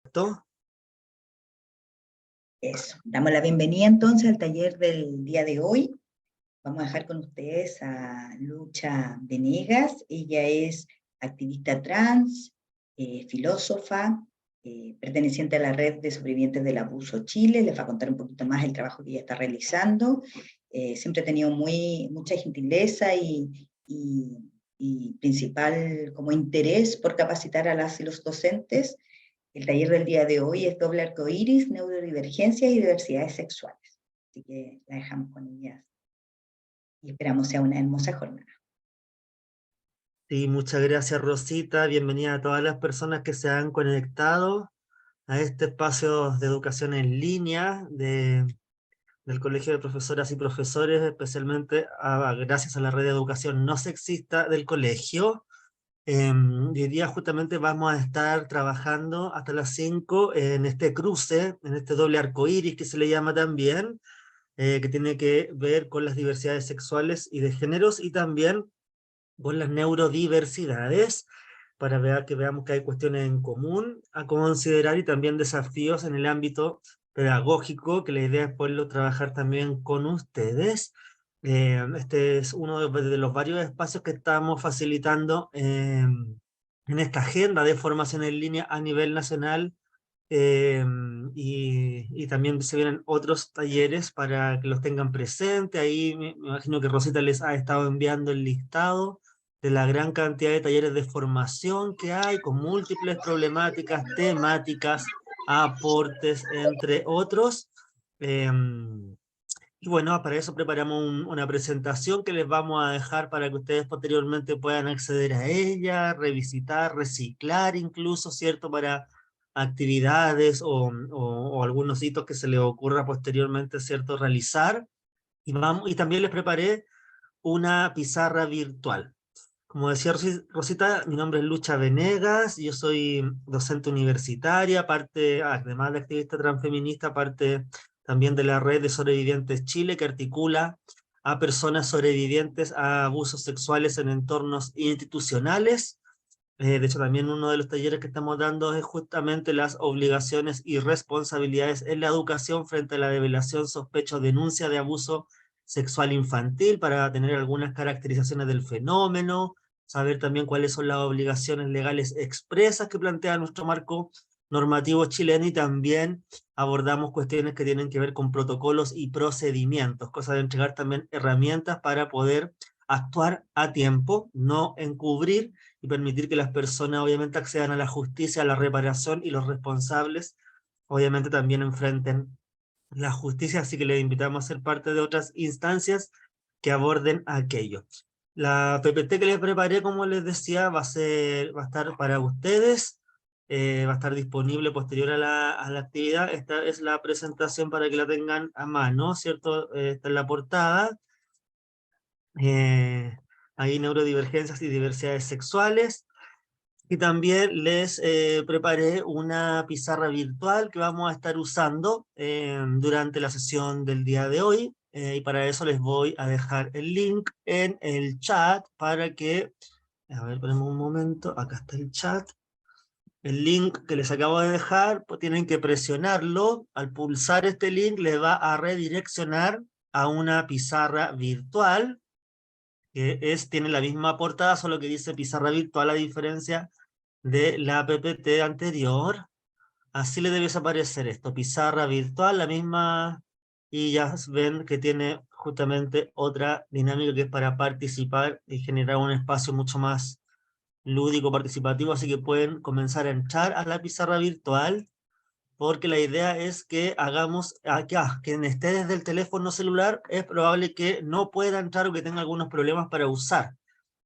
¿Cierto? Eso. Damos la bienvenida entonces al taller del día de hoy. Vamos a dejar con ustedes a Lucha Venegas. Ella es activista trans, filósofa, perteneciente a la Red de Sobrevivientes del Abuso Chile. Les va a contar un poquito más el trabajo que ella está realizando. Siempre ha tenido mucha gentileza y principal como interés por capacitar a las y los docentes. El taller del día de hoy es doble arcoíris, neurodivergencias y diversidades sexuales. Así que la dejamos con ellas y esperamos sea una hermosa jornada. Sí, muchas gracias, Rosita. Bienvenida a todas las personas que se han conectado a este espacio de educación en línea del Colegio de Profesoras y Profesores, especialmente gracias a la red de educación no sexista del colegio. Hoy día justamente vamos a estar trabajando hasta las 5 en este cruce, en este doble arcoíris que se le llama también, que tiene que ver con las diversidades sexuales y de géneros y también con las neurodiversidades, para que veamos que hay cuestiones en común a considerar y también desafíos en el ámbito pedagógico, que la idea es poderlo trabajar también con ustedes. Este es uno de los varios espacios que estamos facilitando en esta agenda de formación en línea a nivel nacional, y también se vienen otros talleres para que los tengan presente. Ahí me imagino que Rosita les ha estado enviando el listado de la gran cantidad de talleres de formación que hay, con múltiples problemáticas, temáticas, aportes, entre otros. Y bueno, para eso preparamos una presentación que les vamos a dejar para que ustedes posteriormente puedan acceder a ella, revisitar, reciclar incluso, ¿cierto? Para actividades o algunos hitos que se les ocurra posteriormente, ¿cierto? Realizar. Y también les preparé una pizarra virtual. Como decía Rosita, mi nombre es Lucha Venegas, yo soy docente universitaria, además de activista transfeminista, parte también de la Red de Sobrevivientes Chile, que articula a personas sobrevivientes a abusos sexuales en entornos institucionales. De hecho, también uno de los talleres que estamos dando es justamente las obligaciones y responsabilidades en la educación frente a la revelación, sospecha o denuncia de abuso sexual infantil, para tener algunas caracterizaciones del fenómeno, saber también cuáles son las obligaciones legales expresas que plantea nuestro marco normativo chileno, y también abordamos cuestiones que tienen que ver con protocolos y procedimientos, cosa de entregar también herramientas para poder actuar a tiempo, no encubrir, y permitir que las personas obviamente accedan a la justicia, a la reparación, y los responsables obviamente también enfrenten la justicia. Así que les invitamos a ser parte de otras instancias que aborden aquello. La PPT que les preparé, como les decía, va a estar para ustedes, va a estar disponible posterior a la actividad. Esta es la presentación para que la tengan a mano, ¿cierto? Está en la portada. Eh, Hay neurodivergencias y diversidades sexuales. Y también les preparé una pizarra virtual que vamos a estar usando durante la sesión del día de hoy. Y para eso les voy a dejar el link en el chat para que, a ver, ponemos un momento, acá está el chat. El link que les acabo de dejar, pues tienen que presionarlo. Al pulsar este link les va a redireccionar a una pizarra virtual, tiene la misma portada, solo que dice pizarra virtual, a diferencia de la PPT anterior. Así le debe aparecer esto, pizarra virtual, la misma, y ya ven que tiene justamente otra dinámica, que es para participar y generar un espacio mucho más lúdico, participativo. Así que pueden comenzar a entrar a la pizarra virtual, porque la idea es que hagamos acá, quien esté desde el teléfono celular es probable que no pueda entrar o que tenga algunos problemas para usar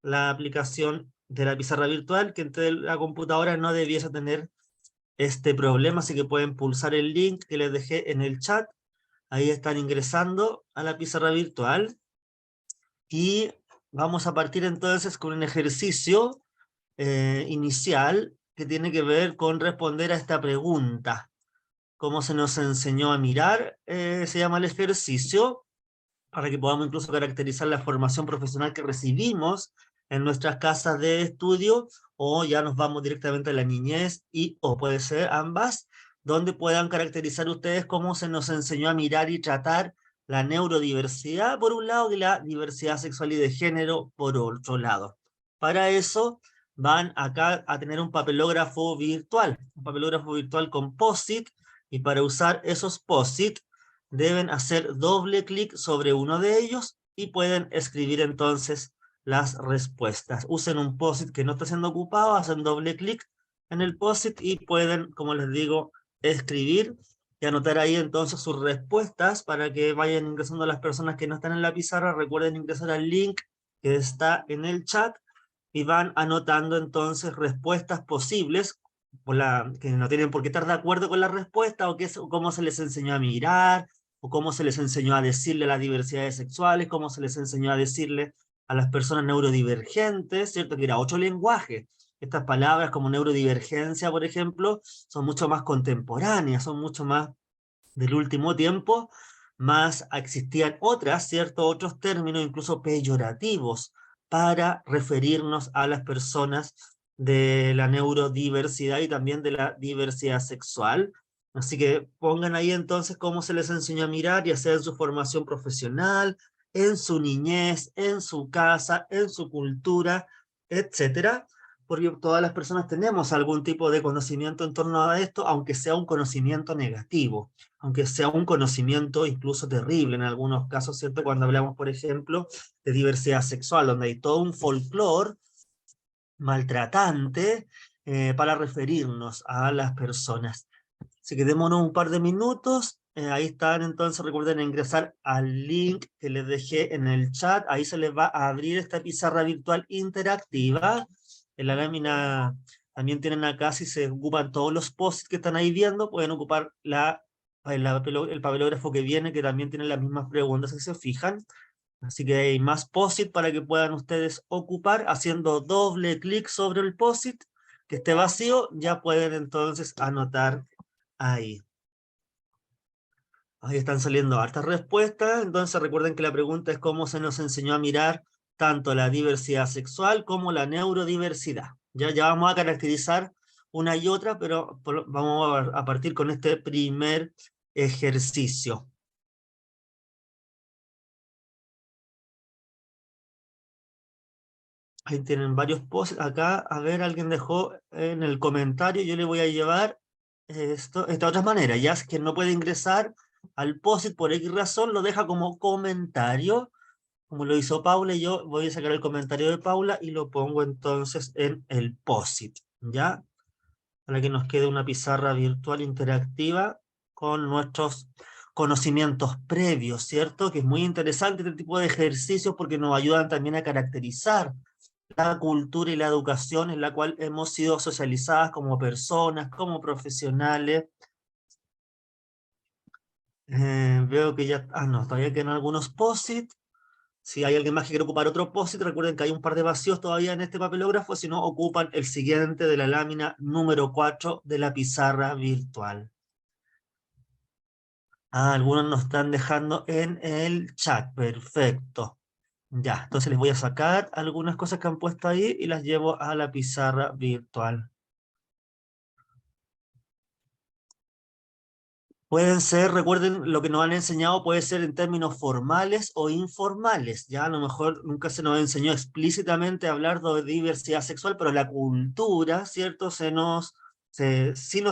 la aplicación de la pizarra virtual, que entre la computadora no debiese tener este problema. Así que pueden pulsar el link que les dejé en el chat. Ahí están ingresando a la pizarra virtual, y vamos a partir entonces con un ejercicio inicial que tiene que ver con responder a esta pregunta. ¿Cómo se nos enseñó a mirar? Se llama el ejercicio, para que podamos incluso caracterizar la formación profesional que recibimos en nuestras casas de estudio, o ya nos vamos directamente a la niñez, o puede ser ambas, donde puedan caracterizar ustedes cómo se nos enseñó a mirar y tratar la neurodiversidad por un lado y la diversidad sexual y de género por otro lado. Para eso van acá a tener un papelógrafo virtual con POSIT, y para usar esos POSIT deben hacer doble clic sobre uno de ellos y pueden escribir entonces las respuestas. Usen un POSIT que no está siendo ocupado, hacen doble clic en el POSIT y pueden, como les digo, escribir y anotar ahí entonces sus respuestas para que vayan ingresando las personas que no están en la pizarra. Recuerden ingresar al link que está en el chat y van anotando entonces respuestas posibles que no tienen por qué estar de acuerdo con la respuesta, o cómo se les enseñó a mirar, o cómo se les enseñó a decirle a las diversidades sexuales, cómo se les enseñó a decirle a las personas neurodivergentes, ¿cierto? Que era otro lenguaje. Estas palabras como neurodivergencia, por ejemplo, son mucho más contemporáneas, son mucho más del último tiempo, más existían otras, ¿cierto? Otros términos, incluso peyorativos, para referirnos a las personas de la neurodiversidad y también de la diversidad sexual. Así que pongan ahí entonces cómo se les enseñó a mirar, ya sea en su formación profesional, en su niñez, en su casa, en su cultura, etcétera, porque todas las personas tenemos algún tipo de conocimiento en torno a esto, aunque sea un conocimiento negativo, aunque sea un conocimiento incluso terrible en algunos casos, ¿cierto? Cuando hablamos, por ejemplo, de diversidad sexual, donde hay todo un folclore maltratante para referirnos a las personas. Así que démonos un par de minutos. Ahí están, entonces recuerden ingresar al link que les dejé en el chat. Ahí se les va a abrir esta pizarra virtual interactiva. En la lámina también tienen acá, si se ocupan todos los posts que están ahí viendo, pueden ocupar el papelógrafo que viene, que también tiene las mismas preguntas, si se fijan. Así que hay más POSIT para que puedan ustedes ocupar. Haciendo doble clic sobre el POSIT que esté vacío, ya pueden entonces anotar ahí. Ahí están saliendo hartas respuestas. Entonces recuerden que la pregunta es cómo se nos enseñó a mirar tanto la diversidad sexual como la neurodiversidad. Ya vamos a caracterizar una y otra, pero vamos a partir con este primer ejercicio. Ahí tienen varios posts. Acá, a ver, alguien dejó en el comentario. Yo le voy a llevar esta otra manera. Ya es que no puede ingresar al post por X razón, lo deja como comentario, como lo hizo Paula. Y yo voy a sacar el comentario de Paula y lo pongo entonces en el post, ¿ya? Para que nos quede una pizarra virtual interactiva con nuestros conocimientos previos, ¿cierto? Que es muy interesante este tipo de ejercicios porque nos ayudan también a caracterizar la cultura y la educación en la cual hemos sido socializadas como personas, como profesionales. Veo que ya... Ah, no, todavía quedan algunos POSIT. Si hay alguien más que quiere ocupar otro POSIT, recuerden que hay un par de vacíos todavía en este papelógrafo, si no, ocupan el siguiente de la lámina número 4 de la pizarra virtual. Ah, algunos nos están dejando en el chat, perfecto. Ya, entonces les voy a sacar algunas cosas que han puesto ahí y las llevo a la pizarra virtual. Pueden ser, recuerden, lo que nos han enseñado puede ser en términos formales o informales. Ya a lo mejor nunca se nos enseñó explícitamente a hablar de diversidad sexual, pero la cultura, ¿cierto? Sí nos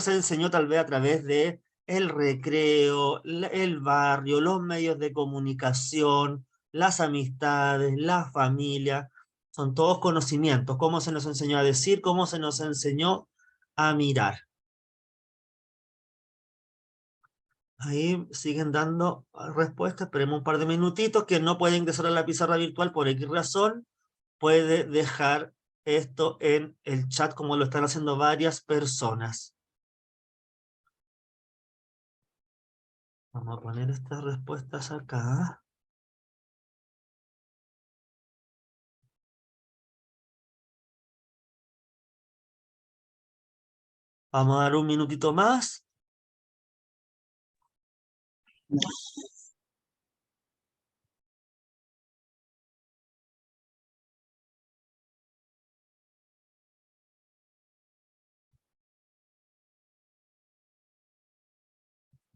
enseñó tal vez a través de el recreo, el barrio, los medios de comunicación, las amistades, la familia. Son todos conocimientos. Cómo se nos enseñó a decir, cómo se nos enseñó a mirar. Ahí siguen dando respuestas, esperemos un par de minutitos. Que no puede ingresar a la pizarra virtual por X razón, puede dejar esto en el chat como lo están haciendo varias personas. Vamos a poner estas respuestas acá. Vamos a dar un minutito más.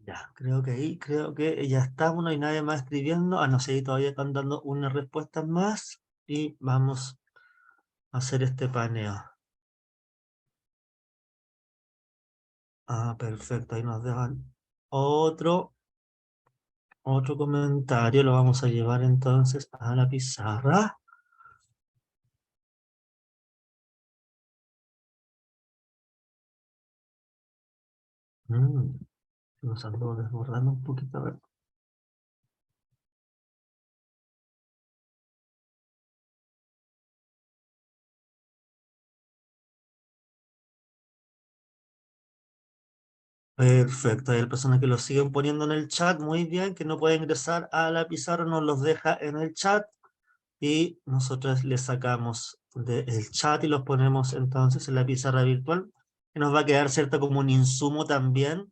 Ya, creo que ahí, creo que ya estamos, no hay nadie más escribiendo. Ah, no sé, todavía están dando una respuesta más. Y vamos a hacer este paneo. Ah, perfecto, ahí nos dejan otro comentario. Lo vamos a llevar entonces a la pizarra. Nos ando desbordando un poquito. A ver. Perfecto, hay personas que lo siguen poniendo en el chat, muy bien, que no puede ingresar a la pizarra, nos los deja en el chat y nosotros les sacamos del chat y los ponemos entonces en la pizarra virtual, que nos va a quedar cierto como un insumo también,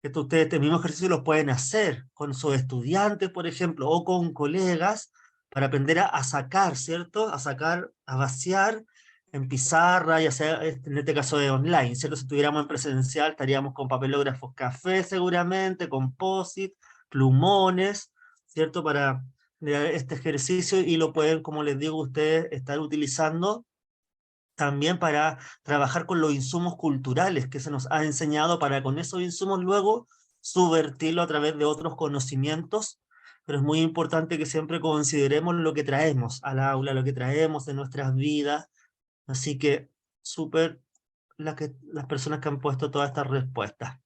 que ustedes este mismo ejercicio los pueden hacer con sus estudiantes, por ejemplo, o con colegas, para aprender a sacar, ¿cierto? A sacar, a vaciar en pizarra, ya sea en este caso de online, ¿cierto? Si estuviéramos en presencial estaríamos con papelógrafos café seguramente, con post-it, plumones, ¿cierto? Para este ejercicio y lo pueden, como les digo, ustedes estar utilizando también para trabajar con los insumos culturales que se nos ha enseñado para con esos insumos luego subvertirlo a través de otros conocimientos, pero es muy importante que siempre consideremos lo que traemos al aula, lo que traemos de nuestras vidas, así que súper las personas que han puesto todas estas respuestas.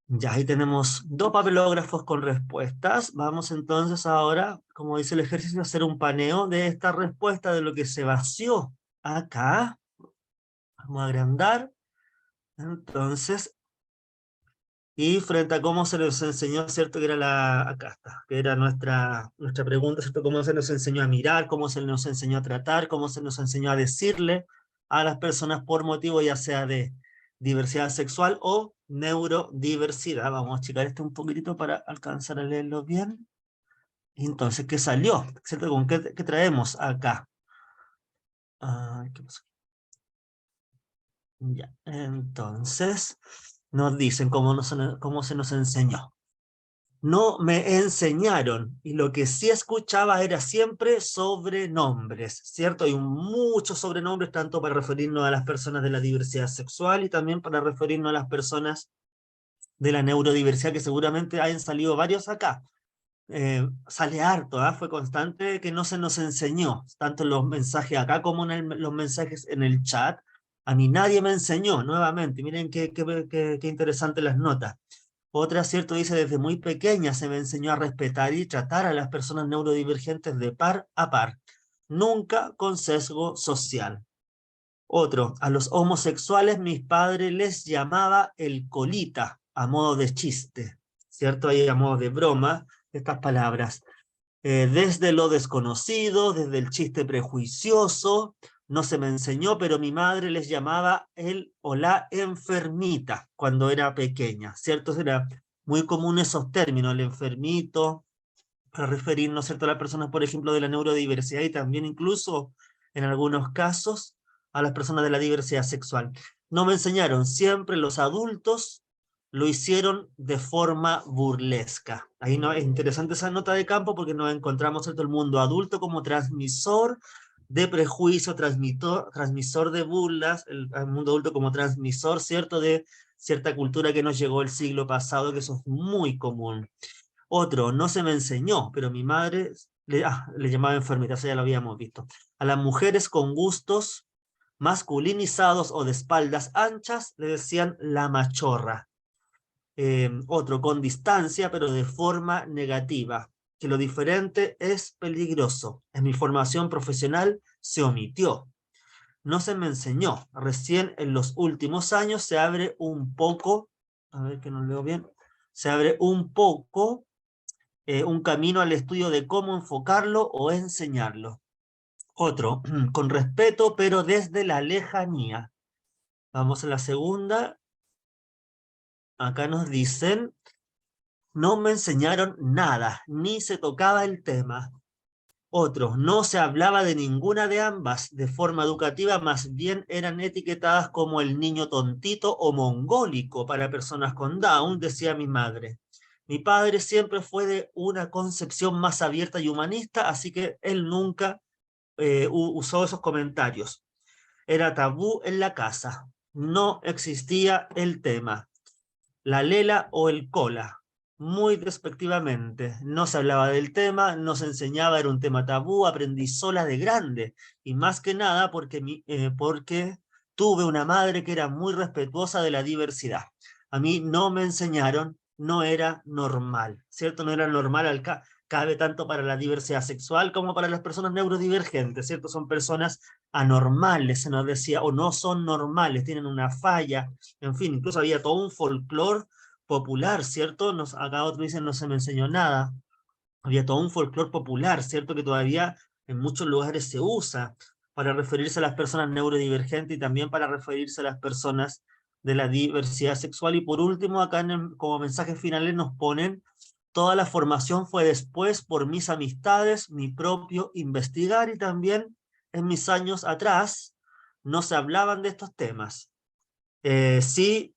Ya ahí tenemos dos papelógrafos con respuestas. Vamos entonces ahora, como dice el ejercicio, a hacer un paneo de esta respuesta de lo que se vació acá. Vamos a agrandar. Entonces, y frente a cómo se nos enseñó, ¿cierto? Que era acá está, que era nuestra pregunta, ¿cierto? Cómo se nos enseñó a mirar, cómo se nos enseñó a tratar, cómo se nos enseñó a decirle a las personas por motivo ya sea de diversidad sexual o neurodiversidad. Vamos a checar esto un poquitito para alcanzar a leerlo bien. Entonces, ¿qué salió? ¿Cierto? ¿Con qué traemos acá? Ah, ¿qué pasó? Ya, entonces nos dicen cómo se nos enseñó. No me enseñaron, y lo que sí escuchaba era siempre sobrenombres, ¿cierto? Hay muchos sobrenombres, tanto para referirnos a las personas de la diversidad sexual y también para referirnos a las personas de la neurodiversidad, que seguramente hayan salido varios acá. Sale harto, ¿ah? Fue constante que no se nos enseñó, tanto en los mensajes acá como en los mensajes en el chat. A mí nadie me enseñó, nuevamente, miren qué interesante las notas. Otra, cierto, dice, desde muy pequeña se me enseñó a respetar y tratar a las personas neurodivergentes de par a par, nunca con sesgo social. Otro, a los homosexuales mis padres les llamaba el colita, a modo de chiste, ¿cierto? Ahí a modo de broma, estas palabras. Desde lo desconocido, desde el chiste prejuicioso, no se me enseñó, pero mi madre les llamaba el o la enfermita cuando era pequeña, ¿cierto? Era muy común esos términos, el enfermito, para referirnos, ¿cierto?, a las personas, por ejemplo, de la neurodiversidad y también incluso, en algunos casos, a las personas de la diversidad sexual. No me enseñaron, siempre los adultos lo hicieron de forma burlesca. Ahí no, es interesante esa nota de campo porque nos encontramos, ¿cierto?, el mundo adulto como transmisor de prejuicio, transmisor de burlas, el mundo adulto como transmisor, ¿cierto?, de cierta cultura que nos llegó el siglo pasado, que eso es muy común. Otro, no se me enseñó, pero mi madre le llamaba enfermita, eso ya lo habíamos visto. A las mujeres con gustos masculinizados o de espaldas anchas le decían la machorra. Otro, con distancia, pero de forma negativa, que lo diferente es peligroso. En mi formación profesional se omitió. No se me enseñó. Recién en los últimos años se abre un poco, a ver que no leo bien, se abre un poco un camino al estudio de cómo enfocarlo o enseñarlo. Otro, con respeto, pero desde la lejanía. Vamos a la segunda. Acá nos dicen, no me enseñaron nada, ni se tocaba el tema. Otros, no se hablaba de ninguna de ambas de forma educativa, más bien eran etiquetadas como el niño tontito o mongólico para personas con Down, decía mi madre. Mi padre siempre fue de una concepción más abierta y humanista, así que él nunca usó esos comentarios. Era tabú en la casa. No existía el tema. La lela o el cola, muy despectivamente. No se hablaba del tema, no se enseñaba, era un tema tabú, aprendí sola de grande. Y más que nada porque tuve una madre que era muy respetuosa de la diversidad. A mí no me enseñaron, no era normal, ¿cierto? No era normal, cabe tanto para la diversidad sexual como para las personas neurodivergentes, ¿cierto? Son personas anormales, se nos decía, o no son normales, tienen una falla, en fin, incluso había todo un folclore popular, ¿cierto? Acá otros dicen no se me enseñó nada. Había todo un folclore popular, ¿cierto? Que todavía en muchos lugares se usa para referirse a las personas neurodivergentes y también para referirse a las personas de la diversidad sexual. Y por último, acá como mensajes finales nos ponen, toda la formación fue después por mis amistades, mi propio investigar y también en mis años atrás no se hablaban de estos temas. Sí,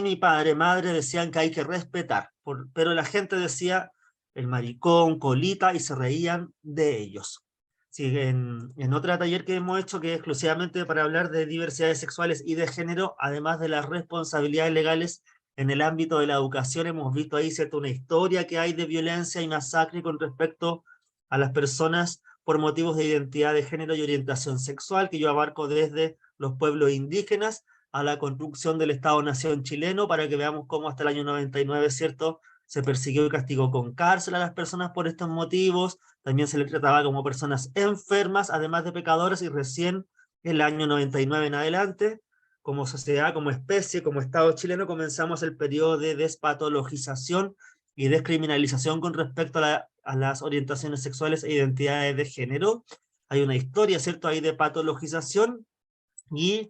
mi padre, madre decían que hay que respetar, pero la gente decía el maricón, colita, y se reían de ellos. Sí, en otro taller que hemos hecho, que es exclusivamente para hablar de diversidades sexuales y de género, además de las responsabilidades legales en el ámbito de la educación, hemos visto ahí, ¿cierto?, una historia que hay de violencia y masacre con respecto a las personas por motivos de identidad de género y orientación sexual, que yo abarco desde los pueblos indígenas a la construcción del Estado-Nación chileno, para que veamos cómo hasta el año 99, ¿cierto?, se persiguió y castigó con cárcel a las personas por estos motivos, también se les trataba como personas enfermas, además de pecadores, y recién el año 99 en adelante, como sociedad, como especie, como Estado chileno, comenzamos el periodo de despatologización y descriminalización con respecto a las orientaciones sexuales e identidades de género. Hay una historia, ¿cierto?, ahí de patologización, y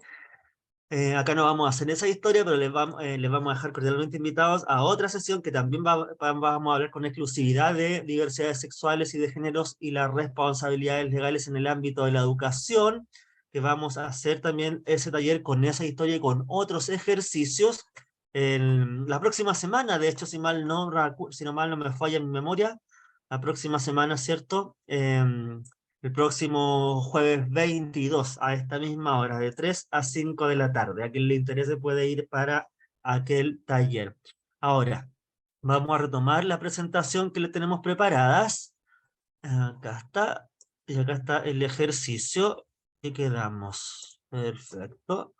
acá no vamos a hacer esa historia, pero les vamos a dejar cordialmente invitados a otra sesión que también vamos a hablar con exclusividad de diversidades sexuales y de géneros y las responsabilidades legales en el ámbito de la educación, que vamos a hacer también ese taller con esa historia y con otros ejercicios la próxima semana. De hecho, si no mal no me falla mi memoria, la próxima semana, ¿cierto? El próximo jueves 22 a esta misma hora, de 3 a 5 de la tarde. A quien le interese puede ir para aquel taller. Ahora, vamos a retomar la presentación que le tenemos preparadas. Acá está. Y acá está el ejercicio que quedamos. Perfecto.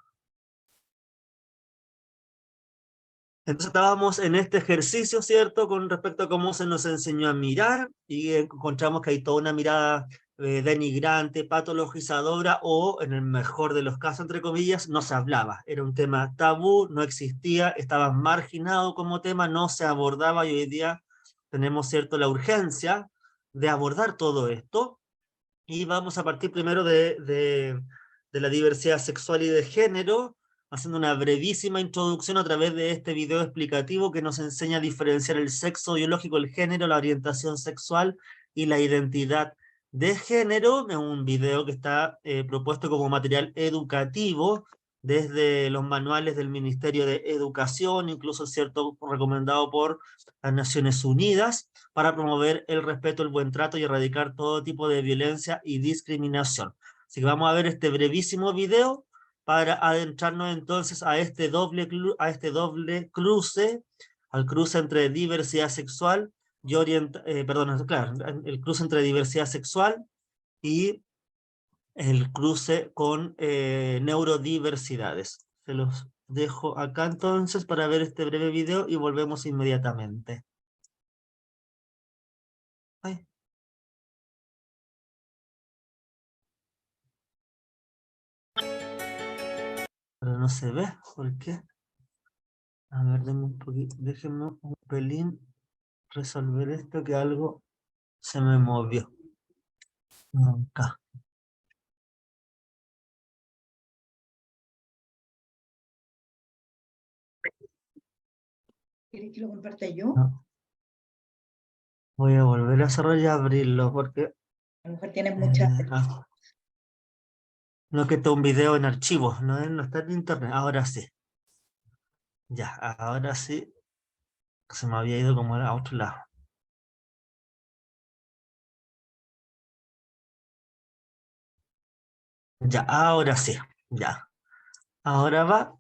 Entonces estábamos en este ejercicio, ¿cierto? Con respecto a cómo se nos enseñó a mirar, y encontramos que hay toda una mirada denigrante, patologizadora, o en el mejor de los casos, entre comillas, no se hablaba. Era un tema tabú, no existía, estaba marginado como tema, no se abordaba, y hoy día tenemos, ¿cierto?, la urgencia de abordar todo esto. Y vamos a partir primero de la diversidad sexual y de género, haciendo una brevísima introducción a través de este video explicativo que nos enseña a diferenciar el sexo biológico, el género, la orientación sexual y la identidad de género. Es un video que está propuesto como material educativo desde los manuales del Ministerio de Educación, incluso cierto recomendado por las Naciones Unidas, para promover el respeto, el buen trato y erradicar todo tipo de violencia y discriminación. Así que vamos a ver este brevísimo video para adentrarnos entonces a este doble cruce, al cruce entre diversidad sexual y el cruce entre diversidad sexual y el cruce con neurodiversidades. Se los dejo acá entonces para ver este breve video y volvemos inmediatamente. Ay. Pero no se ve, ¿por qué? A ver, déjenme un pelín resolver esto, que algo se me movió. Acá. ¿Quieres que lo comparta yo? No. Voy a volver a cerrar y abrirlo porque A lo mejor tienes muchas... No, que está un video en archivos, no está en internet. Ahora sí. Ya, ahora sí. Se me había ido como a otro lado. Ya, ahora sí. Ya. Ahora va.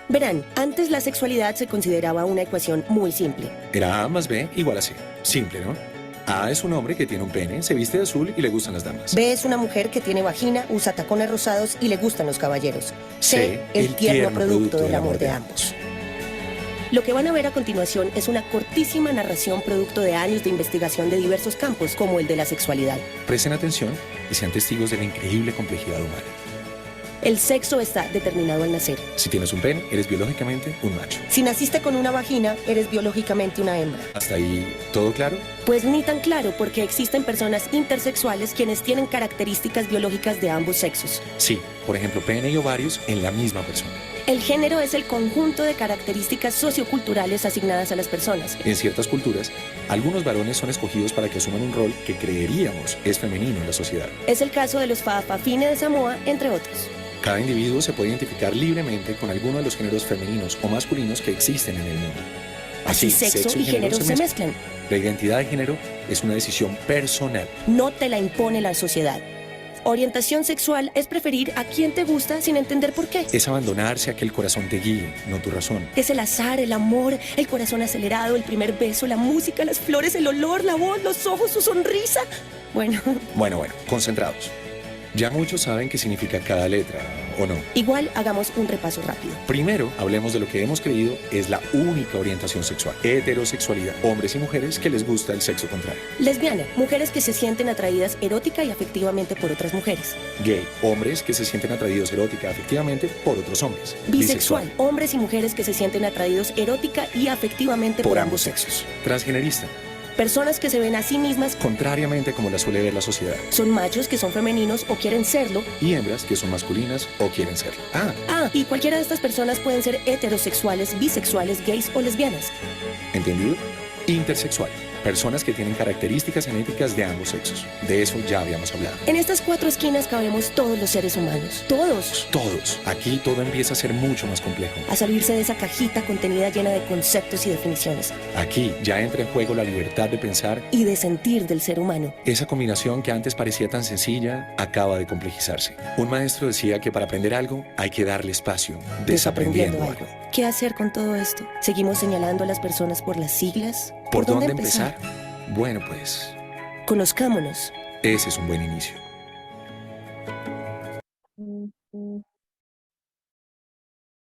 Verán, antes la sexualidad se consideraba una ecuación muy simple. Era A más B igual a C. Simple, ¿no? A es un hombre que tiene un pene, se viste de azul y le gustan las damas. B es una mujer que tiene vagina, usa tacones rosados y le gustan los caballeros. C, el tierno producto del amor de ambos. Lo que van a ver a continuación es una cortísima narración producto de años de investigación de diversos campos, como el de la sexualidad. Presten atención y sean testigos de la increíble complejidad humana. El sexo está determinado al nacer. Si tienes un pene, eres biológicamente un macho. Si naciste con una vagina, eres biológicamente una hembra. ¿Hasta ahí todo claro? Pues ni tan claro, porque existen personas intersexuales quienes tienen características biológicas de ambos sexos. Sí, por ejemplo, pene y ovarios en la misma persona. El género es el conjunto de características socioculturales asignadas a las personas. En ciertas culturas, algunos varones son escogidos para que asuman un rol que creeríamos es femenino en la sociedad. Es el caso de los Fa'afafine de Samoa, entre otros. Cada individuo se puede identificar libremente con alguno de los géneros femeninos o masculinos que existen en el mundo. Así sexo y género se mezclan. La identidad de género es una decisión personal. No te la impone la sociedad. Orientación sexual es preferir a quien te gusta sin entender por qué. Es abandonarse a que el corazón te guíe, no tu razón. Es el azar, el amor, el corazón acelerado, el primer beso, la música, las flores, el olor, la voz, los ojos, su sonrisa. Bueno, concentrados. Ya muchos saben qué significa cada letra, ¿o no? Igual hagamos un repaso rápido. Primero, hablemos de lo que hemos creído es la única orientación sexual. Heterosexualidad. Hombres y mujeres que les gusta el sexo contrario. Lesbiana. Mujeres que se sienten atraídas erótica y afectivamente por otras mujeres. Gay. Hombres que se sienten atraídos erótica y afectivamente por otros hombres. Bisexual. Hombres y mujeres que se sienten atraídos erótica y afectivamente por ambos sexos. Transgenerista. Personas que se ven a sí mismas contrariamente como la suele ver la sociedad. Son machos que son femeninos o quieren serlo. Y hembras que son masculinas o quieren serlo. Y cualquiera de estas personas pueden ser heterosexuales, bisexuales, gays o lesbianas. ¿Entendido? Intersexual. Personas que tienen características genéticas de ambos sexos. De eso ya habíamos hablado. En estas 4 esquinas cabemos todos los seres humanos. Todos. Todos. Aquí todo empieza a ser mucho más complejo. A salirse de esa cajita contenida llena de conceptos y definiciones. Aquí ya entra en juego la libertad de pensar y de sentir del ser humano. Esa combinación que antes parecía tan sencilla acaba de complejizarse. Un maestro decía que para aprender algo hay que darle espacio, desaprendiendo algo. ¿Qué hacer con todo esto? ¿Seguimos señalando a las personas por las siglas? ¿Por dónde empezar? Bueno, pues... conozcámonos. Ese es un buen inicio.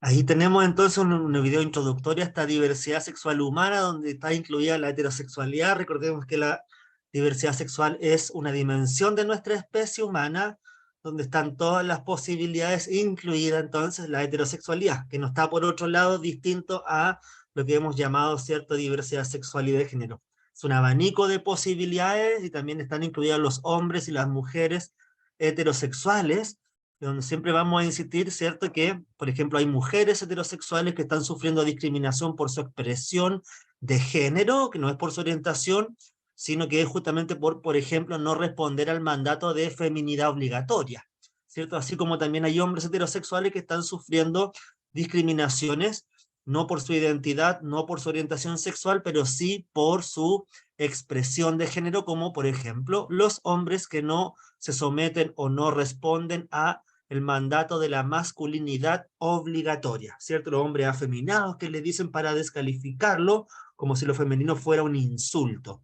Ahí tenemos entonces un video introductorio a esta diversidad sexual humana, donde está incluida la heterosexualidad. Recordemos que la diversidad sexual es una dimensión de nuestra especie humana, donde están todas las posibilidades, incluida entonces la heterosexualidad, que no está por otro lado distinto a lo que hemos llamado, ¿cierto?, diversidad sexual y de género. Es un abanico de posibilidades y también están incluidos los hombres y las mujeres heterosexuales, donde siempre vamos a insistir, ¿cierto?, que, por ejemplo, hay mujeres heterosexuales que están sufriendo discriminación por su expresión de género, que no es por su orientación, sino que es justamente por ejemplo, no responder al mandato de feminidad obligatoria, ¿cierto? Así como también hay hombres heterosexuales que están sufriendo discriminaciones, no por su identidad, no por su orientación sexual, pero sí por su expresión de género, como por ejemplo, los hombres que no se someten o no responden a el mandato de la masculinidad obligatoria, ¿cierto? Los hombres afeminados que le dicen para descalificarlo, como si lo femenino fuera un insulto.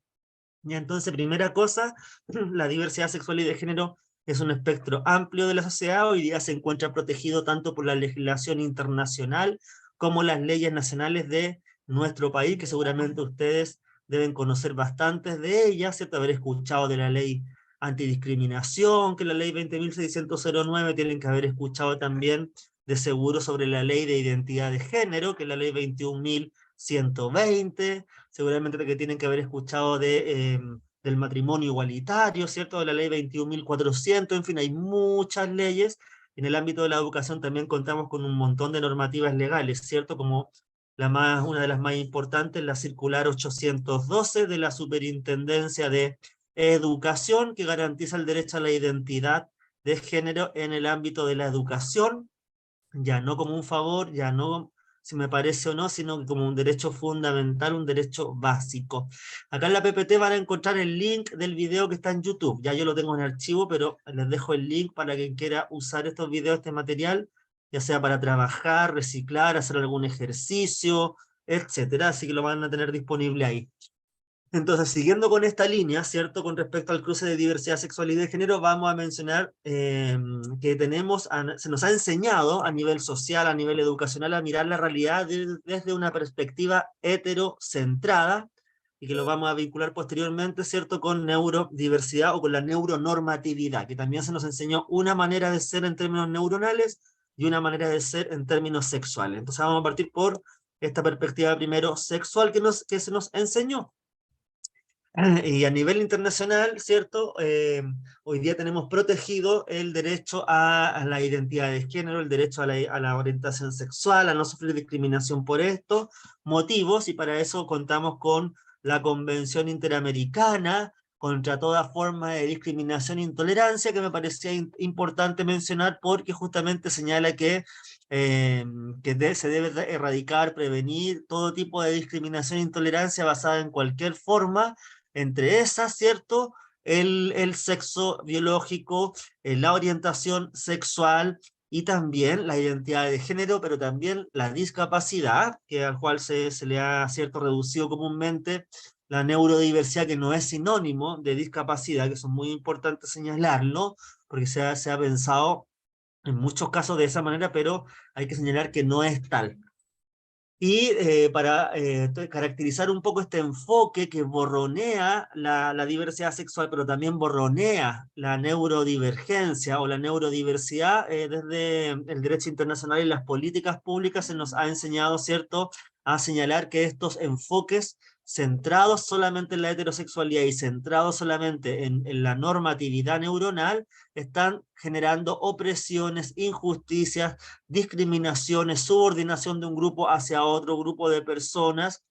Y entonces, primera cosa, la diversidad sexual y de género es un espectro amplio de la sociedad. Hoy día se encuentra protegido tanto por la legislación internacional como las leyes nacionales de nuestro país, que seguramente ustedes deben conocer bastantes de ellas, ¿cierto? Haber escuchado de la ley antidiscriminación, que la ley 20.609, tienen que haber escuchado también de seguro sobre la ley de identidad de género, que es la ley 21.120, seguramente que tienen que haber escuchado del matrimonio igualitario, ¿cierto?, de la ley 21.400, en fin, hay muchas leyes, En el ámbito de la educación también contamos con un montón de normativas legales, ¿cierto? Como una de las más importantes, la circular 812 de la Superintendencia de Educación, que garantiza el derecho a la identidad de género en el ámbito de la educación, ya no como un favor, ya no si me parece o no, sino que como un derecho fundamental, un derecho básico. Acá en la PPT van a encontrar el link del video que está en YouTube. Ya yo lo tengo en archivo, pero les dejo el link para quien quiera usar estos videos, este material, ya sea para trabajar, reciclar, hacer algún ejercicio, etcétera. Así que lo van a tener disponible ahí. Entonces, siguiendo con esta línea, ¿cierto? Con respecto al cruce de diversidad sexual y de género, vamos a mencionar que se nos ha enseñado a nivel social, a nivel educacional, a mirar la realidad desde una perspectiva heterocentrada, y que lo vamos a vincular posteriormente, ¿cierto? Con neurodiversidad o con la neuronormatividad, que también se nos enseñó una manera de ser en términos neuronales y una manera de ser en términos sexuales. Entonces vamos a partir por esta perspectiva primero sexual que se nos enseñó. Y a nivel internacional, ¿cierto? Hoy día tenemos protegido el derecho a la identidad de género, el derecho a la orientación sexual, a no sufrir discriminación por estos motivos, y para eso contamos con la Convención Interamericana contra toda forma de discriminación e intolerancia, que me parecía importante mencionar porque justamente señala que se debe erradicar, prevenir todo tipo de discriminación e intolerancia basada en cualquier forma, entre esas, ¿cierto? El sexo biológico, la orientación sexual y también la identidad de género, pero también la discapacidad, al cual se le ha, ¿cierto?, reducido comúnmente la neurodiversidad, que no es sinónimo de discapacidad, que eso es muy importante señalarlo, porque se ha pensado en muchos casos de esa manera, pero hay que señalar que no es tal. Y para caracterizar un poco este enfoque que borronea la diversidad sexual, pero también borronea la neurodivergencia o la neurodiversidad, desde el derecho internacional y las políticas públicas se nos ha enseñado, ¿cierto?, a señalar que estos enfoques centrados solamente en la heterosexualidad y centrados solamente en la normatividad neuronal están generando opresiones, injusticias, discriminaciones, subordinación de un grupo hacia otro grupo de personas,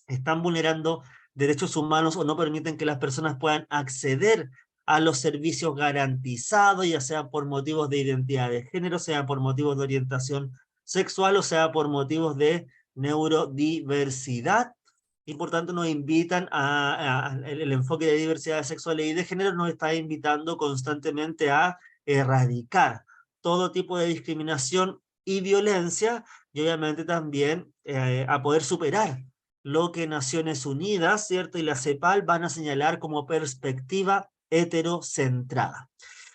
están vulnerando derechos humanos o no permiten que las personas puedan acceder a los servicios garantizados, ya sea por motivos de identidad de género, sea por motivos de orientación sexual o sea por motivos de neurodiversidad. Y por tanto nos invitan el enfoque de diversidad sexual y de género nos está invitando constantemente a erradicar todo tipo de discriminación y violencia, y obviamente también a poder superar lo que Naciones Unidas, ¿cierto?, y la CEPAL van a señalar como perspectiva heterocentrada.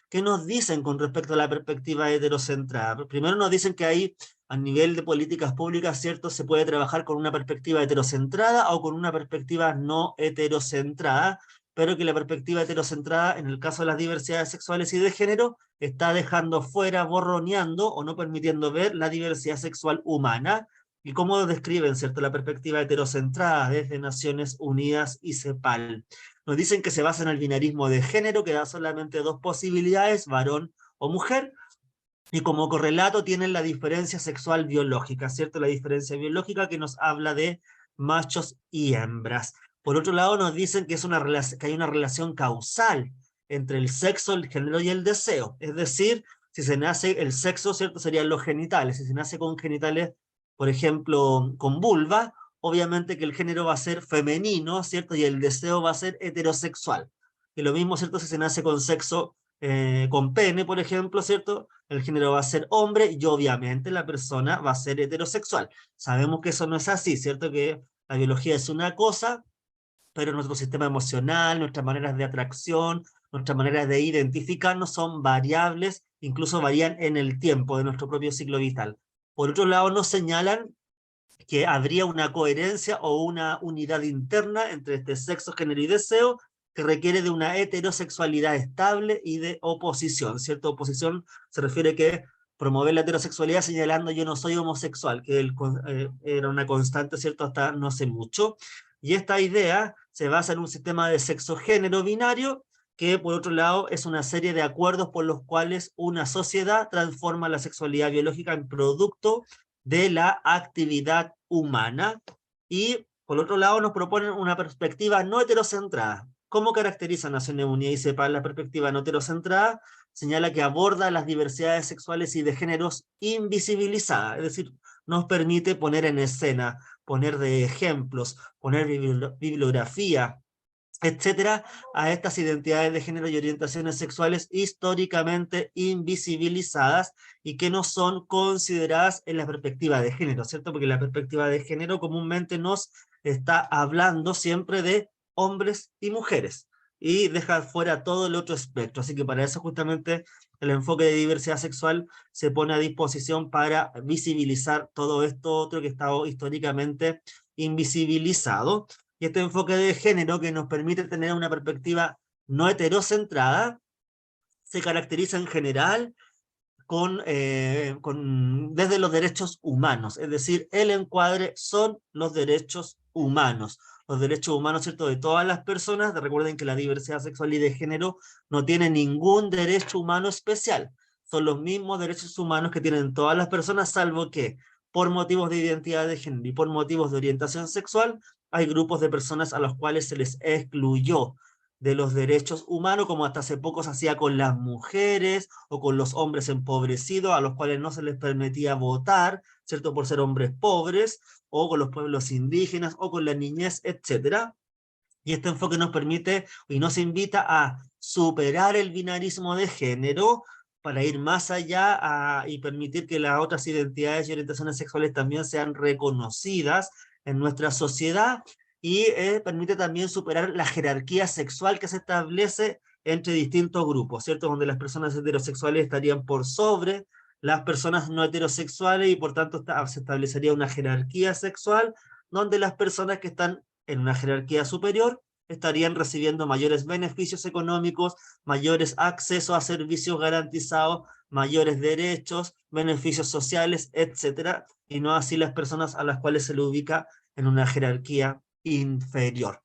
¿Qué nos dicen con respecto a la perspectiva heterocentrada? Primero nos dicen que hay, a nivel de políticas públicas, ¿cierto?, se puede trabajar con una perspectiva heterocentrada o con una perspectiva no heterocentrada, pero que la perspectiva heterocentrada, en el caso de las diversidades sexuales y de género, está dejando fuera, borroneando o no permitiendo ver la diversidad sexual humana. ¿Y cómo describen, cierto, la perspectiva heterocentrada desde Naciones Unidas y CEPAL? Nos dicen que se basa en el binarismo de género, que da solamente dos posibilidades, varón o mujer, y como correlato tienen la diferencia sexual biológica, ¿cierto? La diferencia biológica que nos habla de machos y hembras. Por otro lado nos dicen que hay una relación causal entre el sexo, el género y el deseo. Es decir, si se nace el sexo, ¿cierto?, serían los genitales. Si se nace con genitales, por ejemplo, con vulva, obviamente que el género va a ser femenino, ¿cierto? Y el deseo va a ser heterosexual. Y lo mismo, ¿cierto?, si se nace con sexo, con pene, por ejemplo, ¿cierto?, el género va a ser hombre y obviamente la persona va a ser heterosexual. Sabemos que eso no es así, ¿cierto?, que la biología es una cosa, pero nuestro sistema emocional, nuestras maneras de atracción, nuestras maneras de identificarnos son variables, incluso varían en el tiempo de nuestro propio ciclo vital. Por otro lado, nos señalan que habría una coherencia o una unidad interna entre este sexo, género y deseo, que requiere de una heterosexualidad estable y de oposición, ¿cierto? Oposición se refiere a que promover la heterosexualidad señalando yo no soy homosexual, que era una constante, ¿cierto?, hasta no hace mucho. Y esta idea se basa en un sistema de sexo-género binario, que por otro lado es una serie de acuerdos por los cuales una sociedad transforma la sexualidad biológica en producto de la actividad humana, y por otro lado nos proponen una perspectiva no heterocentrada. ¿Cómo caracteriza Naciones Unidas y CEPAL la perspectiva no heterocentrada? Señala que aborda las diversidades sexuales y de géneros invisibilizadas, es decir, nos permite poner en escena, poner de ejemplos, poner bibliografía, etcétera, a estas identidades de género y orientaciones sexuales históricamente invisibilizadas y que no son consideradas en la perspectiva de género, ¿cierto? Porque la perspectiva de género comúnmente nos está hablando siempre de hombres y mujeres y deja fuera todo el otro espectro. Así que para eso justamente el enfoque de diversidad sexual se pone a disposición para visibilizar todo esto otro que está históricamente invisibilizado. Y este enfoque de género, que nos permite tener una perspectiva no heterocentrada, se caracteriza en general desde los derechos humanos, es decir, el encuadre son los derechos humanos. Los derechos humanos, ¿cierto?, de todas las personas. Recuerden que la diversidad sexual y de género no tiene ningún derecho humano especial. Son los mismos derechos humanos que tienen todas las personas, salvo que por motivos de identidad de género y por motivos de orientación sexual, hay grupos de personas a los cuales se les excluyó de los derechos humanos, como hasta hace poco se hacía con las mujeres o con los hombres empobrecidos, a los cuales no se les permitía votar, ¿cierto?, por ser hombres pobres, o con los pueblos indígenas, o con la niñez, etc. Y este enfoque nos permite y nos invita a superar el binarismo de género para ir más allá y permitir que las otras identidades y orientaciones sexuales también sean reconocidas en nuestra sociedad, y permite también superar la jerarquía sexual que se establece entre distintos grupos, ¿cierto? Donde las personas heterosexuales estarían por sobre las personas no heterosexuales y por tanto se establecería una jerarquía sexual donde las personas que están en una jerarquía superior estarían recibiendo mayores beneficios económicos, mayores accesos a servicios garantizados, mayores derechos, beneficios sociales, etc. Y no así las personas a las cuales se le ubica en una jerarquía inferior.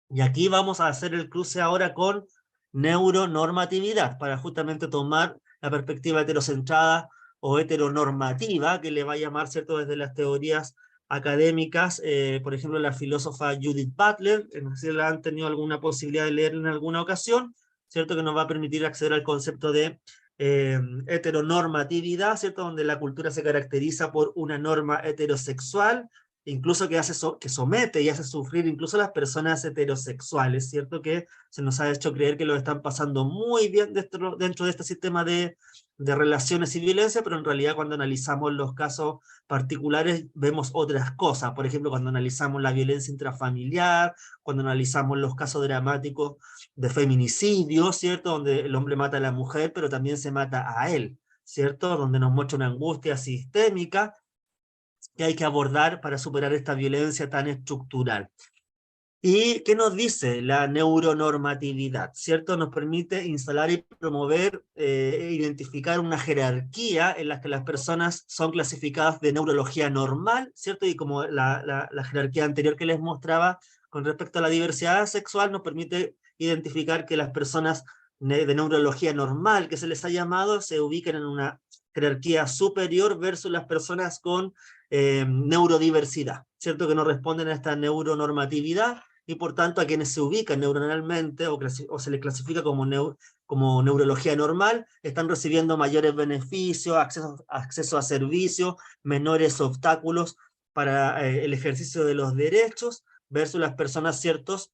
Y aquí vamos a hacer el cruce ahora con neuronormatividad, para justamente tomar la perspectiva heterocentrada o heteronormativa, que le va a llamar, ¿cierto?, desde las teorías académicas. Por ejemplo, la filósofa Judith Butler, no sé si la han tenido alguna posibilidad de leer en alguna ocasión, ¿cierto?, que nos va a permitir acceder al concepto de heteronormatividad, ¿cierto?, donde la cultura se caracteriza por una norma heterosexual, incluso que que somete y hace sufrir incluso a las personas heterosexuales, ¿cierto? Que se nos ha hecho creer que lo están pasando muy bien dentro de este sistema de relaciones y violencia, pero en realidad cuando analizamos los casos particulares vemos otras cosas. Por ejemplo, cuando analizamos la violencia intrafamiliar, cuando analizamos los casos dramáticos de feminicidio, ¿cierto? Donde el hombre mata a la mujer, pero también se mata a él, ¿cierto? Donde nos muestra una angustia sistémica que hay que abordar para superar esta violencia tan estructural. ¿Y qué nos dice la neuronormatividad? ¿Cierto? Nos permite instalar y promover, identificar una jerarquía en la que las personas son clasificadas de neurología normal, ¿cierto? Y como la jerarquía anterior que les mostraba con respecto a la diversidad sexual, nos permite identificar que las personas de neurología normal, que se les ha llamado, se ubican en una jerarquía superior versus las personas con neurodiversidad, ¿cierto? Que no responden a esta neuronormatividad, y por tanto a quienes se ubican neuronalmente o se les clasifica como neurología normal, están recibiendo mayores beneficios, acceso a servicios, menores obstáculos para el ejercicio de los derechos, versus las personas, ¿ciertos?,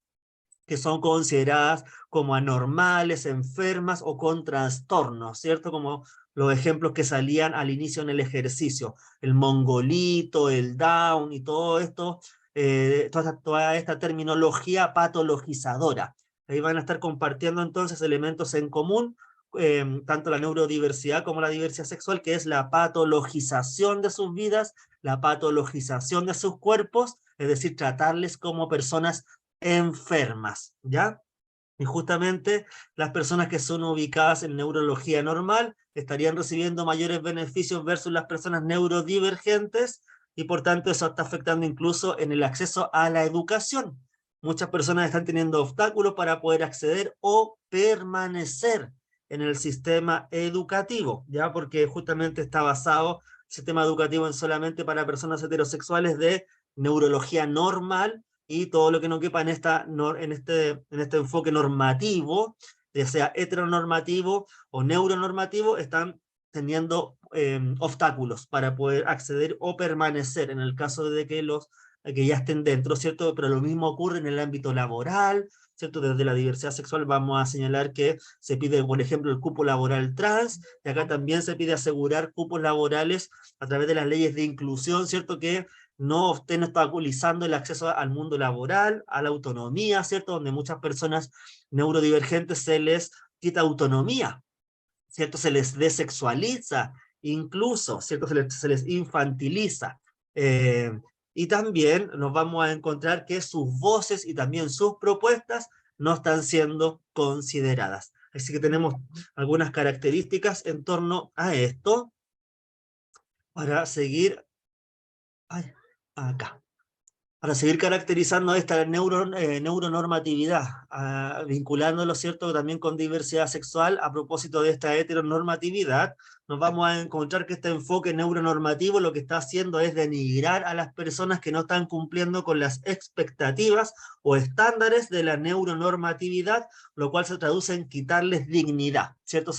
que son consideradas como anormales, enfermas o con trastornos, ¿cierto? Como los ejemplos que salían al inicio en el ejercicio, el mongolito, el Down y todo esto, toda esta terminología patologizadora. Ahí van a estar compartiendo entonces elementos en común, tanto la neurodiversidad como la diversidad sexual, que es la patologización de sus vidas, la patologización de sus cuerpos, es decir, tratarles como personas enfermas, ¿ya? Y justamente las personas que son ubicadas en neurología normal estarían recibiendo mayores beneficios versus las personas neurodivergentes, y por tanto eso está afectando incluso en el acceso a la educación, muchas personas están teniendo obstáculos para poder acceder o permanecer en el sistema educativo, ¿ya? Porque justamente está basado el sistema educativo en solamente para personas heterosexuales de neurología normal, y todo lo que no quepa en este enfoque normativo, ya sea heteronormativo o neuronormativo, están teniendo obstáculos para poder acceder o permanecer en el caso de que ya estén dentro, ¿cierto? Pero lo mismo ocurre en el ámbito laboral, ¿cierto? Desde la diversidad sexual vamos a señalar que se pide, por ejemplo, el cupo laboral trans, y acá también se pide asegurar cupos laborales a través de las leyes de inclusión, ¿cierto? Que no estén obstaculizando el acceso al mundo laboral, a la autonomía, ¿cierto? Donde muchas personas neurodivergentes se les quita autonomía, ¿cierto? Se les desexualiza, incluso, ¿cierto? Se les infantiliza. Y también nos vamos a encontrar que sus voces y también sus propuestas no están siendo consideradas. Así que tenemos algunas características en torno a esto para seguir acá. Para seguir caracterizando esta neuronormatividad, vinculándolo, ¿cierto?, también con diversidad sexual. A propósito de esta heteronormatividad, nos vamos a encontrar que este enfoque neuronormativo lo que está haciendo es denigrar a las personas que no están cumpliendo con las expectativas o estándares de la neuronormatividad, lo cual se traduce en quitarles dignidad, ¿cierto?